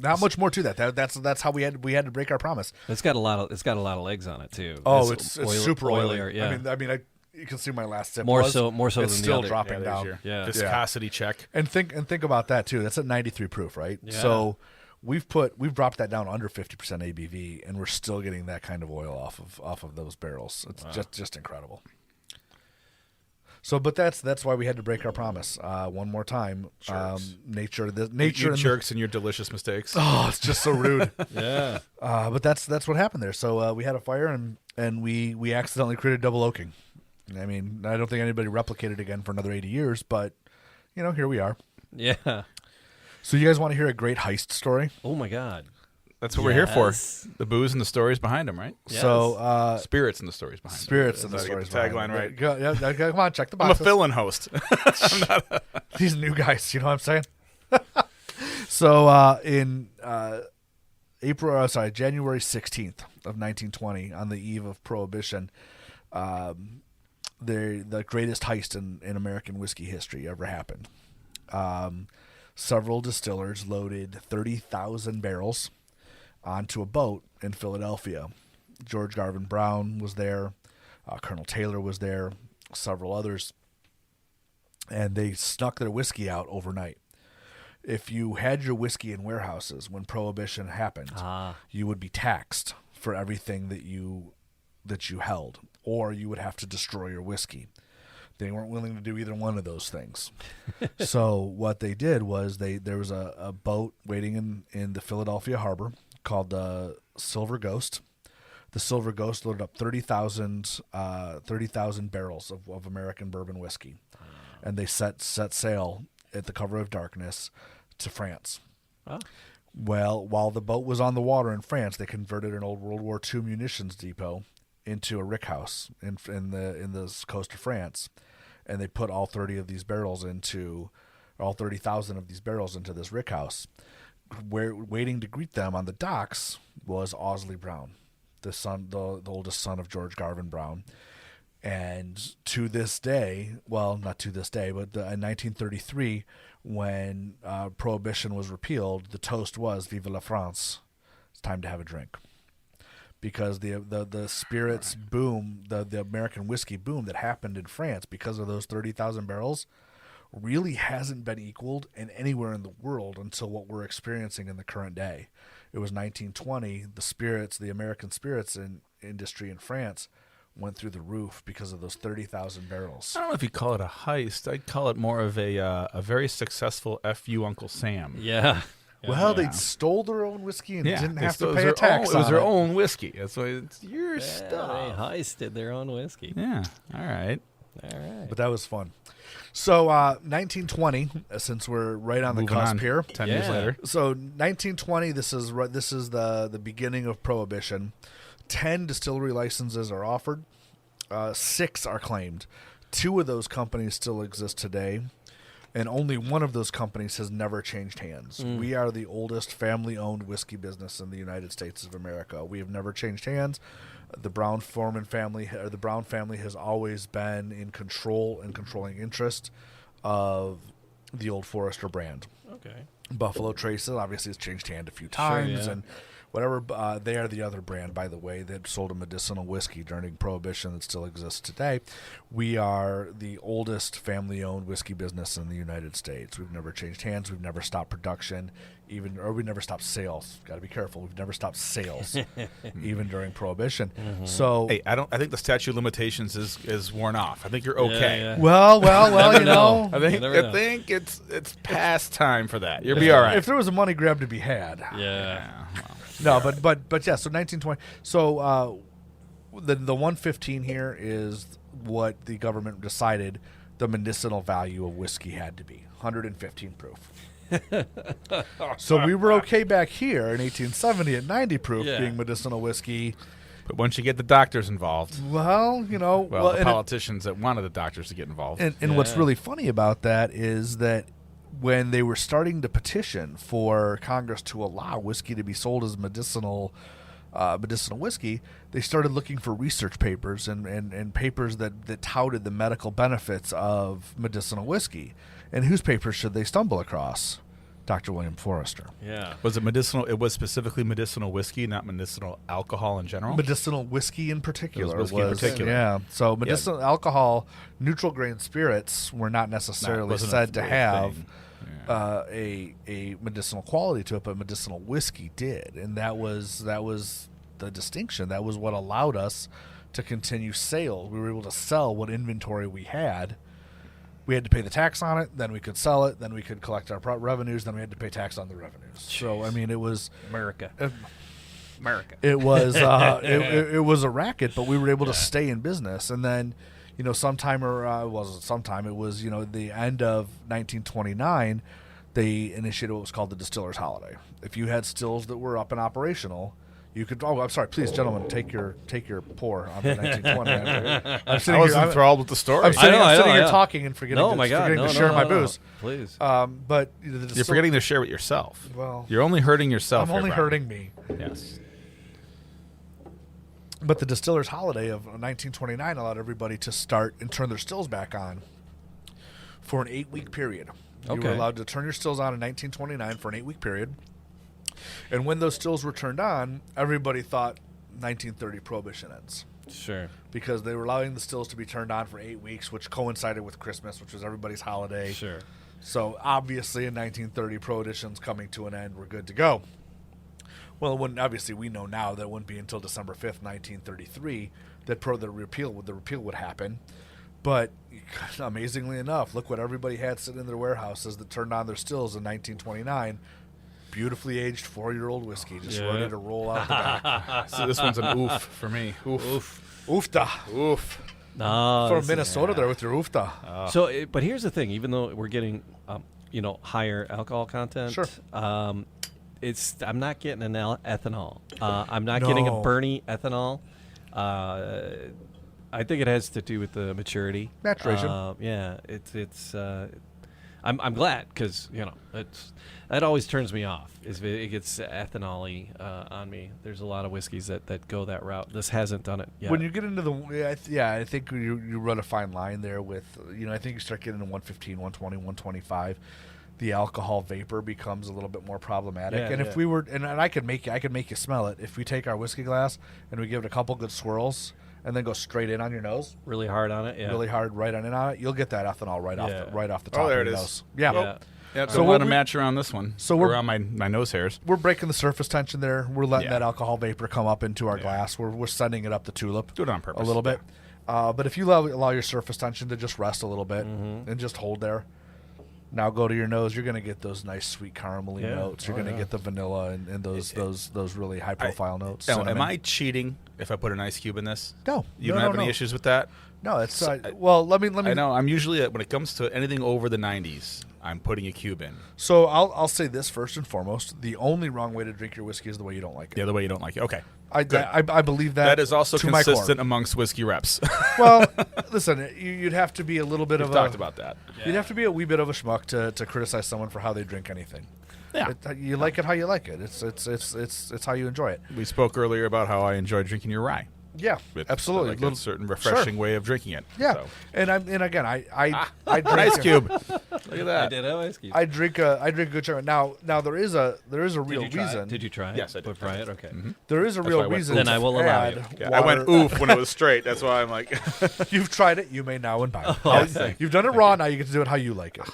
Not much more to that. That's how we had to break our promise. It's got a lot of legs on it too. Oh, it's super oily. oilier. Yeah. I mean, you can see my last sip. more was. so It's than still the other. dropping there's down. your Yeah. viscosity check. And think about that too. That's at 93 proof, right? Yeah. So we've dropped that down under 50% ABV, and we're still getting that kind of oil off of those barrels. It's just incredible. So, but that's why we had to break our promise one more time. Nature, You jerks and your delicious mistakes. Oh, it's just so rude. Yeah. But that's what happened there. So we had a fire and we accidentally created double oaking. I mean, I don't think anybody replicated it again for another 80 years, but, here we are. Yeah. So you guys want to hear a great heist story? Oh, my God. That's what we're here for. Yes. The booze and the stories behind them, right? Yes. So, Spirits and the stories behind them. spirits and the Gotta get stories. the tagline behind right. it. Yeah, come on, check the I'm a boxes. fill-in host. These new guys, you know what I'm saying? So in January 16th of 1920, on the eve of Prohibition, the greatest heist in American whiskey history ever happened. Several distillers loaded 30,000 barrels onto a boat in Philadelphia. George Garvin Brown was there. Colonel Taylor was there. Several others. And they snuck their whiskey out overnight. If you had your whiskey in warehouses when Prohibition happened, you would be taxed for everything that you held, or you would have to destroy your whiskey. They weren't willing to do either one of those things. So what they did was there was a boat waiting in the Philadelphia harbor called the Silver Ghost. The Silver Ghost loaded up 30,000 barrels of American bourbon whiskey, and they set sail at the cover of darkness to France. Oh. Well, while the boat was on the water in France, they converted an old World War II munitions depot into a rickhouse in the coast of France, and they put all 30,000 of these barrels into this rickhouse. Waiting to greet them on the docks was Owsley Brown, the oldest son of George Garvin Brown. And to this day, well, not to this day, but in 1933, when Prohibition was repealed, the toast was "Vive la France." It's time to have a drink, because the spirits boom, the American whiskey boom that happened in France because of those 30,000 barrels, really hasn't been equaled in anywhere in the world until what we're experiencing in the current day. It was 1920. The American spirits industry in France went through the roof because of those 30,000 barrels. I don't know if you call it a heist. I'd call it more of a very successful F.U. Uncle Sam. Yeah. Well, they stole their own whiskey and didn't have to pay a their tax own, It was on their it. own whiskey. That's why it's your They stuff. heisted their own whiskey. Yeah. All right. All right. But that was fun. So 1920, since we're right on the Moving cusp on. here. 10 years Yeah. later. So 1920, this is the beginning of Prohibition. 10 distillery licenses are offered. 6 are claimed. 2 of those companies still exist today, and only one of those companies has never changed hands. We are the oldest family-owned whiskey business in the United States of America. We have never changed hands. The Brown family has always been in control and controlling interest of the Old Forester brand. Okay. Buffalo Traces obviously has changed hand a few times, yeah. and whatever. They are the other brand, by the way, that sold a medicinal whiskey during Prohibition that still exists today. We are the oldest family-owned whiskey business in the United States. We've never changed hands. We've never stopped production, we never stopped sales. Got to be careful. We've never stopped sales, even during Prohibition. So, Hey, I think the statute of limitations is worn off. I think you're okay. Yeah. well, Never you know. know, I You never know. think it's past time for that. You'll be all right. if there was a money grab to be had. Yeah. No, but yeah. So 1920. So the 115 here is what the government decided the medicinal value of whiskey had to be, 115 proof. So we were okay back here in 1870 at 90 proof Yeah. being medicinal whiskey. But once you get the doctors involved, Well, the and politicians that wanted the doctors to get involved. And what's Yeah. really funny about that is that when they were starting to petition for Congress to allow whiskey to be sold as medicinal whiskey, they started looking for research papers and papers that touted the medical benefits of medicinal whiskey. And whose papers should they stumble across? Dr. William Forester. Yeah. Was it medicinal? It was specifically medicinal whiskey, not medicinal alcohol in general. Medicinal whiskey in particular. It was whiskey in particular. Yeah. So medicinal alcohol, neutral grain spirits were not necessarily wasn't said a to thing. have Yeah. a medicinal quality to it, but medicinal whiskey did, and that was the distinction. That was what allowed us to continue sales. We were able to sell what inventory we had. We had to pay the tax on it, then we could sell it, then we could collect our revenues, then we had to pay tax on the revenues. So I mean, it was America. it was it was a racket, but we were able to stay in business. And then, sometime or it wasn't sometime. It was the end of 1929. They initiated what was called the Distiller's Holiday. If you had stills that were up and operational, you could. Oh, I'm sorry. Please, gentlemen, take your pour on the 1920. I was enthralled with the story. I'm sitting here yeah. talking and forgetting to share my booze. Please. But You're forgetting to share with yourself. Well, you're only hurting yourself. I'm only Brian. hurting me. Yes. But the Distiller's Holiday of 1929 allowed everybody to start and turn their stills back on for an 8-week period. You were allowed to turn your stills on in 1929 for an 8-week period. And when those stills were turned on, everybody thought 1930 Prohibition ends. Sure. Because they were allowing the stills to be turned on for 8 weeks, which coincided with Christmas, which was everybody's holiday. Sure. So obviously in 1930, Prohibition's coming to an end. We're good to go. Well, obviously we know now that it wouldn't be until December 5th, 1933 that the repeal would happen. But amazingly enough, look what everybody had sitting in their warehouses that turned on their stills in 1929. Beautifully aged 4-year-old whiskey, just ready to roll out the back. So this one's an oof for me. Oof. Oofta. Oof. No, From Minnesota there with your oofta. So, but here's the thing: even though we're getting, higher alcohol content, Sure. I'm not getting an ethanol. I'm not getting a Bernie ethanol. I think it has to do with the maturity. Maturation. I'm glad because that always turns me off. If it gets ethanol-y on me. There's a lot of whiskeys that go that route. This hasn't done it yet. When you get into I think you run a fine line there with, I think you start getting into 115, 120, 125. The alcohol vapor becomes a little bit more problematic. Yeah, and if we were, and I could make you smell it. If we take our whiskey glass and we give it a couple good swirls and then go straight in on your nose, really hard on it, really hard right on in on it, you'll get that ethanol right off the top there of it your is. nose. Yeah. Yeah, So don't what let them we- match around this one. So we're- around my nose hairs. We're breaking the surface tension there. We're letting Yeah. that alcohol vapor come up into our glass. We're sending it up the tulip. Do it on purpose. A little bit. But if you allow your surface tension to just rest a little bit and just hold there, now go to your nose. You're going to get those nice sweet caramely notes. You're going to get the vanilla and those really high profile notes. Now, Cinnamon. am I cheating if I put an ice cube in this? No. You No, don't have no. any issues with that? No, it's well. Let me. I know. I'm usually when it comes to anything over the 90s, I'm putting a cube in. So I'll say this first and foremost: the only wrong way to drink your whiskey is the way you don't like it. The other way you don't like it. Okay. I believe that. That is also to my core. consistent amongst whiskey reps. Well, listen, you'd have to be a little bit We've of talked about that. You'd have to be a wee bit of a schmuck to criticize someone for how they drink anything. Yeah. You like it how you like it. It's how you enjoy it. We spoke earlier about how I enjoy drinking your rye. Yeah, It's absolutely. like a certain refreshing way of drinking it. Yeah, So. and again, I drink Ice cube. Look at I that. did have ice cubes. I drink a good chunk. Now there is a real reason. Did you try it? Yes, I did. Try it. Okay. There is a why real I went reason. Then to I will allow add you. Yeah, I went water. oof when it was straight. That's why I'm like, You've tried it. You may now imbibe. thank You've done it raw. Now you get to do it how you like it.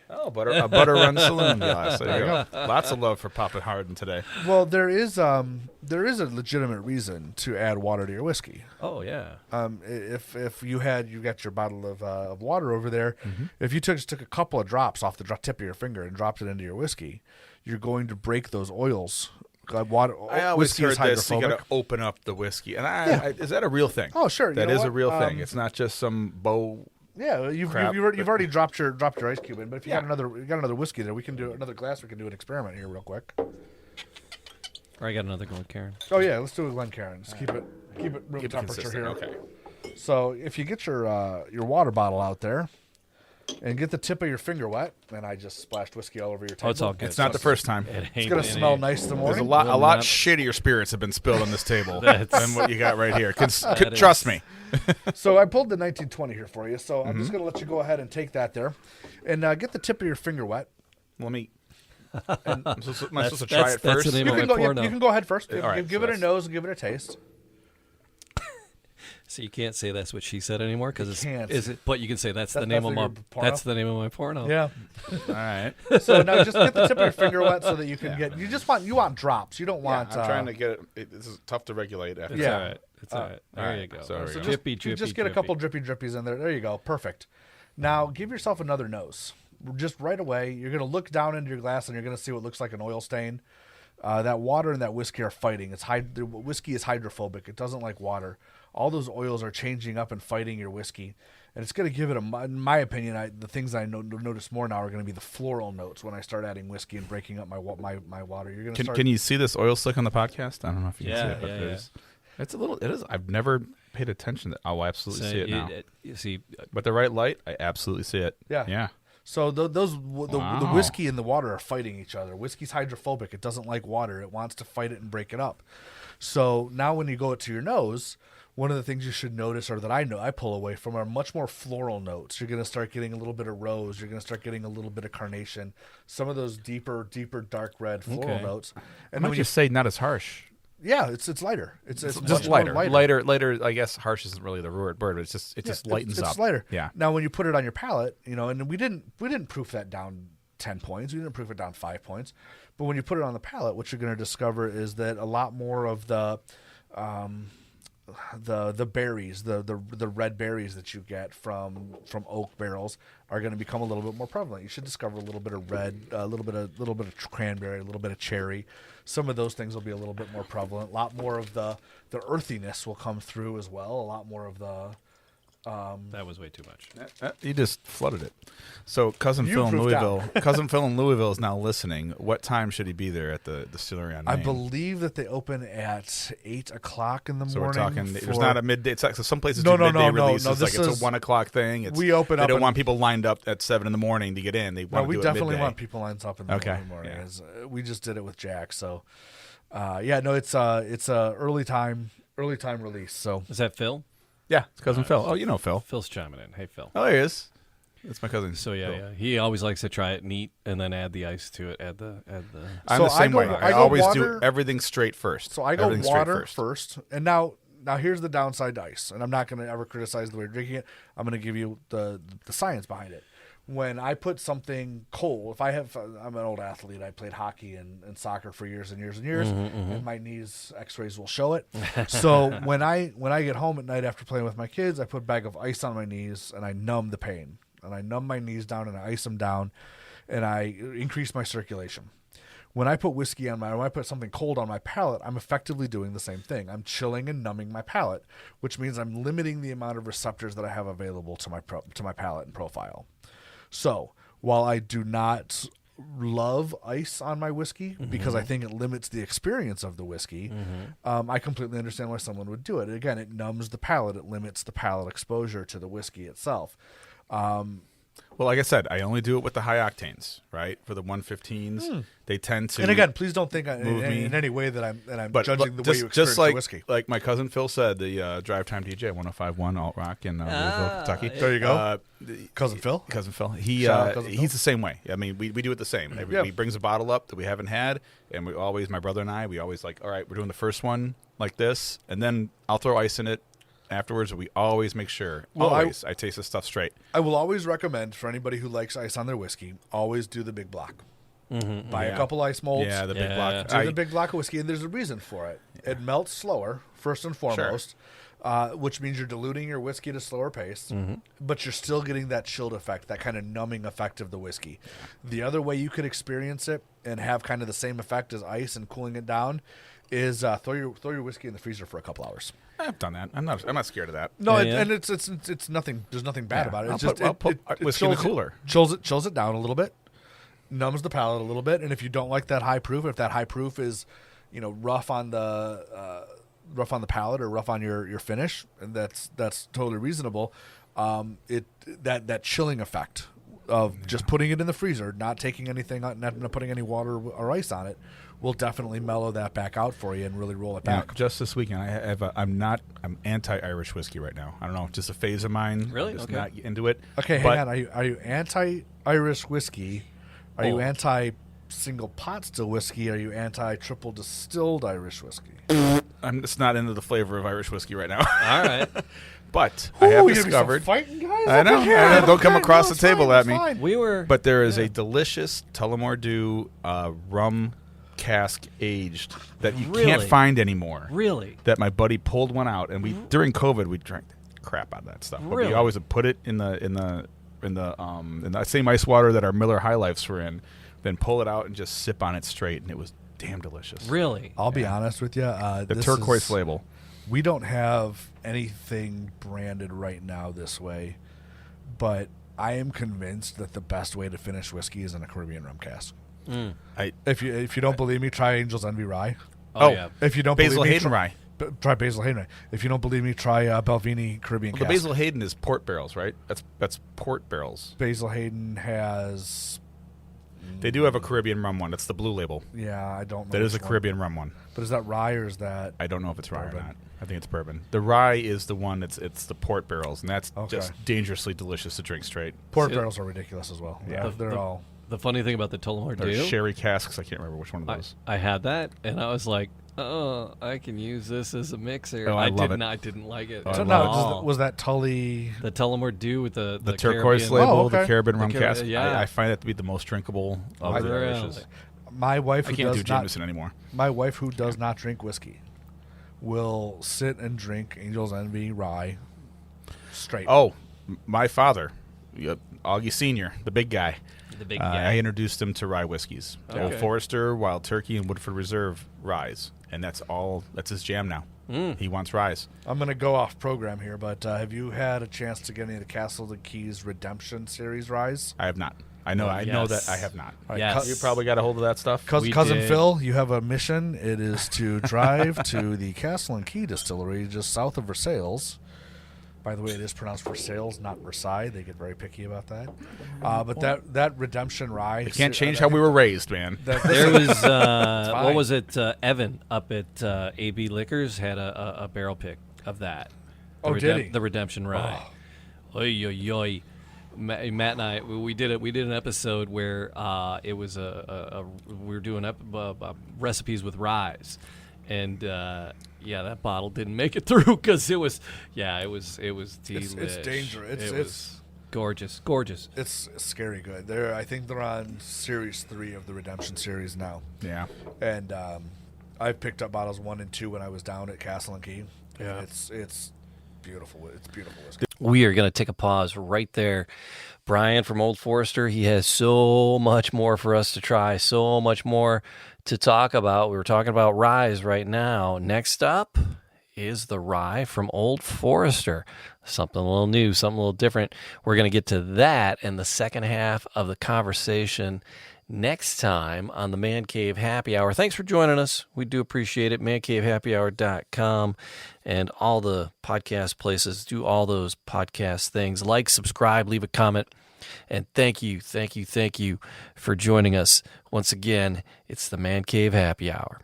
a butter run saloon glass. There you go. Lots of love for Papa Harden today. Well, there is a legitimate reason to add water to your whiskey. Oh yeah. If you got your bottle of water over there, if you just took a couple of drops off the tip of your finger and dropped it into your whiskey, you're going to break those oils. Water, I always whiskey heard is this. You hydrophobic. got to open up the whiskey, and is that a real thing? Oh, sure. That You know is a what? real thing. It's not just some bow. Yeah, you've crap, already dropped your ice cube in, but if you Yeah. got another whiskey there, we can do another glass. We can do an experiment here real quick. Or I got another Glencairn. Oh yeah, let's do a Glencairn. Just keep it room Keep it temperature consistent. here. Okay. So if you get your water bottle out there and get the tip of your finger wet, and I just splashed whiskey all over your table. Oh, it's all good. It's not the first time. It's gonna smell nice in the There's morning. a lot not- shittier spirits have been spilled on this table That's- than what you got right here. That Trust is- me. So I pulled the 1920 here for you. So I'm just gonna let you go ahead and take that there, and get the tip of your finger wet. Let me. Am I supposed to try it that's first? the name You of can my go. porno. You can go ahead first. All right, give so it a that's- nose and give it a taste. So you can't say that's what she said anymore because it's can't. is it? But you can say that's the That's name of my your porno? that's the name of my porno. Yeah. All right. So now just get the tip of your finger wet so that you can get. You want drops. You don't Yeah, want. I'm trying to get it. This is tough to regulate after. It's Yeah. all right. It's all right. There all you right. go. So there we go. Drippy, drippy, just get a couple drippies in there. There you go. Perfect. Now give yourself another nose. Just right away, you're going to look down into your glass and you're going to see what looks like an oil stain. that water and that whiskey are fighting. The whiskey is hydrophobic. It doesn't like water. All those oils are changing up and fighting your whiskey. And it's going to give it in my opinion, the things I notice more now are going to be the floral notes when I start adding whiskey and breaking up my water. You're going to Can you see this oil slick on the podcast? I don't know if you can see it, but yeah. it's a little. It is. I've never paid attention. I'll absolutely see it now. You see, But the right light, I absolutely see it. Yeah. Yeah. So the Wow. whiskey and the water are fighting each other. Whiskey's hydrophobic. It doesn't like water. It wants to fight it and break it up. So now when you go to your nose, one of the things you should notice, or that I pull away from, are much more floral notes. You're going to start getting a little bit of rose. You're going to start getting a little bit of carnation. Some of those deeper dark red floral notes. And I might just say not as harsh. Yeah, it's lighter. It's Just much more lighter. Lighter. I guess harsh isn't really the word, but it just lightens up. It's lighter. Yeah. Now, when you put it on your palate, and we didn't proof that down 10 points. We didn't proof it down 5 points. But when you put it on the palate, what you're going to discover is that a lot more of the berries, the red berries that you get from oak barrels are going to become a little bit more prevalent. You should discover a little bit of red, a little bit of cranberry, a little bit of cherry. Some of those things will be a little bit more prevalent. A lot more of the earthiness will come through as well. A lot more of the that was way too much. You just flooded it. So cousin Phil in Louisville is now listening. What time should he be there at the distillery on Main? I believe that they open at 8 o'clock in the So morning. we're talking. There's not a midday. It's like, so some places No, do midday no. releases. This like it's is- a 1 o'clock thing. we open They up don't and- want people lined up at 7 in the morning to get in. They want we to do it definitely midday. want people lines up in the Okay, morning. yeah. We just did it with Jack. So, it's a early time release. So Is that Phil? Yeah, it's cousin Phil. Oh, you know Phil. Phil's chiming in. Hey, Phil. Oh, there he is. That's my cousin. So Phil. yeah, he always likes to try it neat and then add the ice to it. Add the. I'm So the same way. I go always water- do everything straight first. So I go Everything straight water first, and now here's the downside to ice, and I'm not going to ever criticize the way you're drinking it. I'm going to give you the science behind it. When I put something cold, I'm an old athlete. I played hockey and soccer for years and years and years, and my knees X-rays will show it. So when I get home at night after playing with my kids, I put a bag of ice on my knees and I numb the pain, and I numb my knees down and I ice them down, and I increase my circulation. When I put when I put something cold on my palate, I'm effectively doing the same thing. I'm chilling and numbing my palate, which means I'm limiting the amount of receptors that I have available to my palate and profile. So while I do not love ice on my whiskey because I think it limits the experience of the whiskey, I completely understand why someone would do it. Again, it numbs the palate. It limits the palate exposure to the whiskey itself. Well, like I said, I only do it with the high octanes, right? For the 115s, they tend to. And again, please don't think move me. in any way that I'm But judging the way you experience just like, the whiskey. like my cousin Phil said, the Drive Time DJ 105.1 Alt Rock in Louisville, Kentucky. There you go. Cousin Phil? Cousin Phil. Shout out Cousin Phil. He's the same way. I mean, we do it the same. He brings a bottle up that we haven't had, and my brother and I, we always like, all right, we're doing the first one like this, and then I'll throw ice in it afterwards. We always make sure. I taste this stuff straight. I will always recommend for anybody who likes ice on their whiskey, always do the big block. Buy a couple ice molds. Yeah, the big block. Do the big block of whiskey, and there's a reason for it. It melts slower, first and foremost, which means you're diluting your whiskey at a slower pace, but you're still getting that chilled effect, that kind of numbing effect of the whiskey. The other way you could experience it and have kind of the same effect as ice and cooling it down is throw your whiskey in the freezer for a couple hours. I've done that. I'm not scared of that. No, Yeah. and it's nothing. There's nothing bad about it. It's I'll put whiskey in the cooler. Chills it down a little bit, numbs the palate a little bit, and if you don't like that high proof, if that high proof is, rough on the palate or rough on your finish, and that's totally reasonable. That chilling effect of just putting it in the freezer, not taking anything, not putting any water or ice on it, will definitely mellow that back out for you and really roll it back. Just this weekend, I'm anti-Irish whiskey right now. I don't know, just a phase of mine. Really? I'm just Okay. not into it. Okay, But- hang on. Are you anti-Irish whiskey? Are you Oh. anti-single pot still whiskey? Are you anti-triple distilled Irish whiskey? I'm just not into the flavor of Irish whiskey right now. All right. But I have Ooh, you're gonna be discovered. fighting guys. I know. Don't come across the table at me. We were. But there is a delicious Tullamore Dew rum cask aged that you can't Really? find anymore. Really? That my buddy pulled one out, and we during COVID we drank the crap out of that stuff. But Really? we always would put it in the same ice water that our Miller High Lifes were in, then pull it out and just sip on it straight, and it was damn delicious. Really? I'll be honest with you. The turquoise label. We don't have anything branded right now this way, but I am convinced that the best way to finish whiskey is in a Caribbean rum cask. If you don't believe me, try Angel's Envy Rye. Oh, yeah. If you don't Basil believe me, Hayden rye. try Basil Hayden Rye. If you don't believe me, try Belvini Caribbean Well, the cask. Basil Hayden is port barrels, right? That's port barrels. Basil Hayden has. They do have a Caribbean rum one. It's the blue label. Yeah, I don't know. That is a which one. Caribbean rum one. But is that rye or is that? I don't know if it's rye or Bourbon. not. I think it's bourbon. The rye is the one it's the port barrels, and that's Okay. just dangerously delicious to drink straight. Port See, barrels are ridiculous as well. Yeah. They're all. The funny thing about the Tullamore They're Dew, sherry casks. I can't remember which one of those. I had that, and I was like, oh, I can use this as a mixer. Oh, I love it. I didn't like it. Oh, I So at love no, it. all. was that Tully? The Tullamore Dew with the turquoise Caribbean- label, Oh, okay. the Caribbean The rum Caribbean- cask. yeah. I find that to be the most drinkable of the Really? dishes. My wife I who can't do does not. Jameson anymore. My wife who does not drink whiskey will sit and drink Angel's Envy Rye straight. Oh, my father, Augie Senior, the big guy. The big guy. I introduced him to rye whiskeys. Okay. Old Forester, Wild Turkey, and Woodford Reserve ryes, and that's his jam now. He wants ryes. I'm going to go off program here, but have you had a chance to get any of the Castle and Keys Redemption series Ryes? I have not. I know yes. that I have not. All right, Yes. You probably got a hold of that stuff. We Cousin did. Phil, you have a mission. It is to drive to the Castle and Key distillery just south of Versailles. By the way, it is pronounced Versailles, not Versailles. They get very picky about that. But that Redemption Rye. It can't change how we were raised, man. There was fine. what was it? Evan up at AB Liquors had a barrel pick of that. Oh, did he? The Redemption Rye. Oy oy oy. Matt and I we did an episode where it was we were doing recipes with ryes, and that bottle didn't make it through because it was delicious. It's dangerous. It It's was gorgeous. It's scary good. I think they're on series 3 of the Redemption series now. Yeah. And I've picked up bottles 1 and 2 when I was down at Castle and Key. Yeah. It's beautiful. It's beautiful whiskey. We are going to take a pause right there. Bryan from Old Forester, he has so much more for us to try, so much more to talk about. We were talking about ryes right now. Next up is the rye from Old Forester. Something a little new, something a little different. We're going to get to that in the second half of the conversation next time on the Man Cave Happy Hour. Thanks for joining us. We do appreciate it. mancavehappyhour.com and all the podcast places. Do all those podcast things. Like, subscribe, leave a comment. And thank you for joining us. Once again, it's the Man Cave Happy Hour.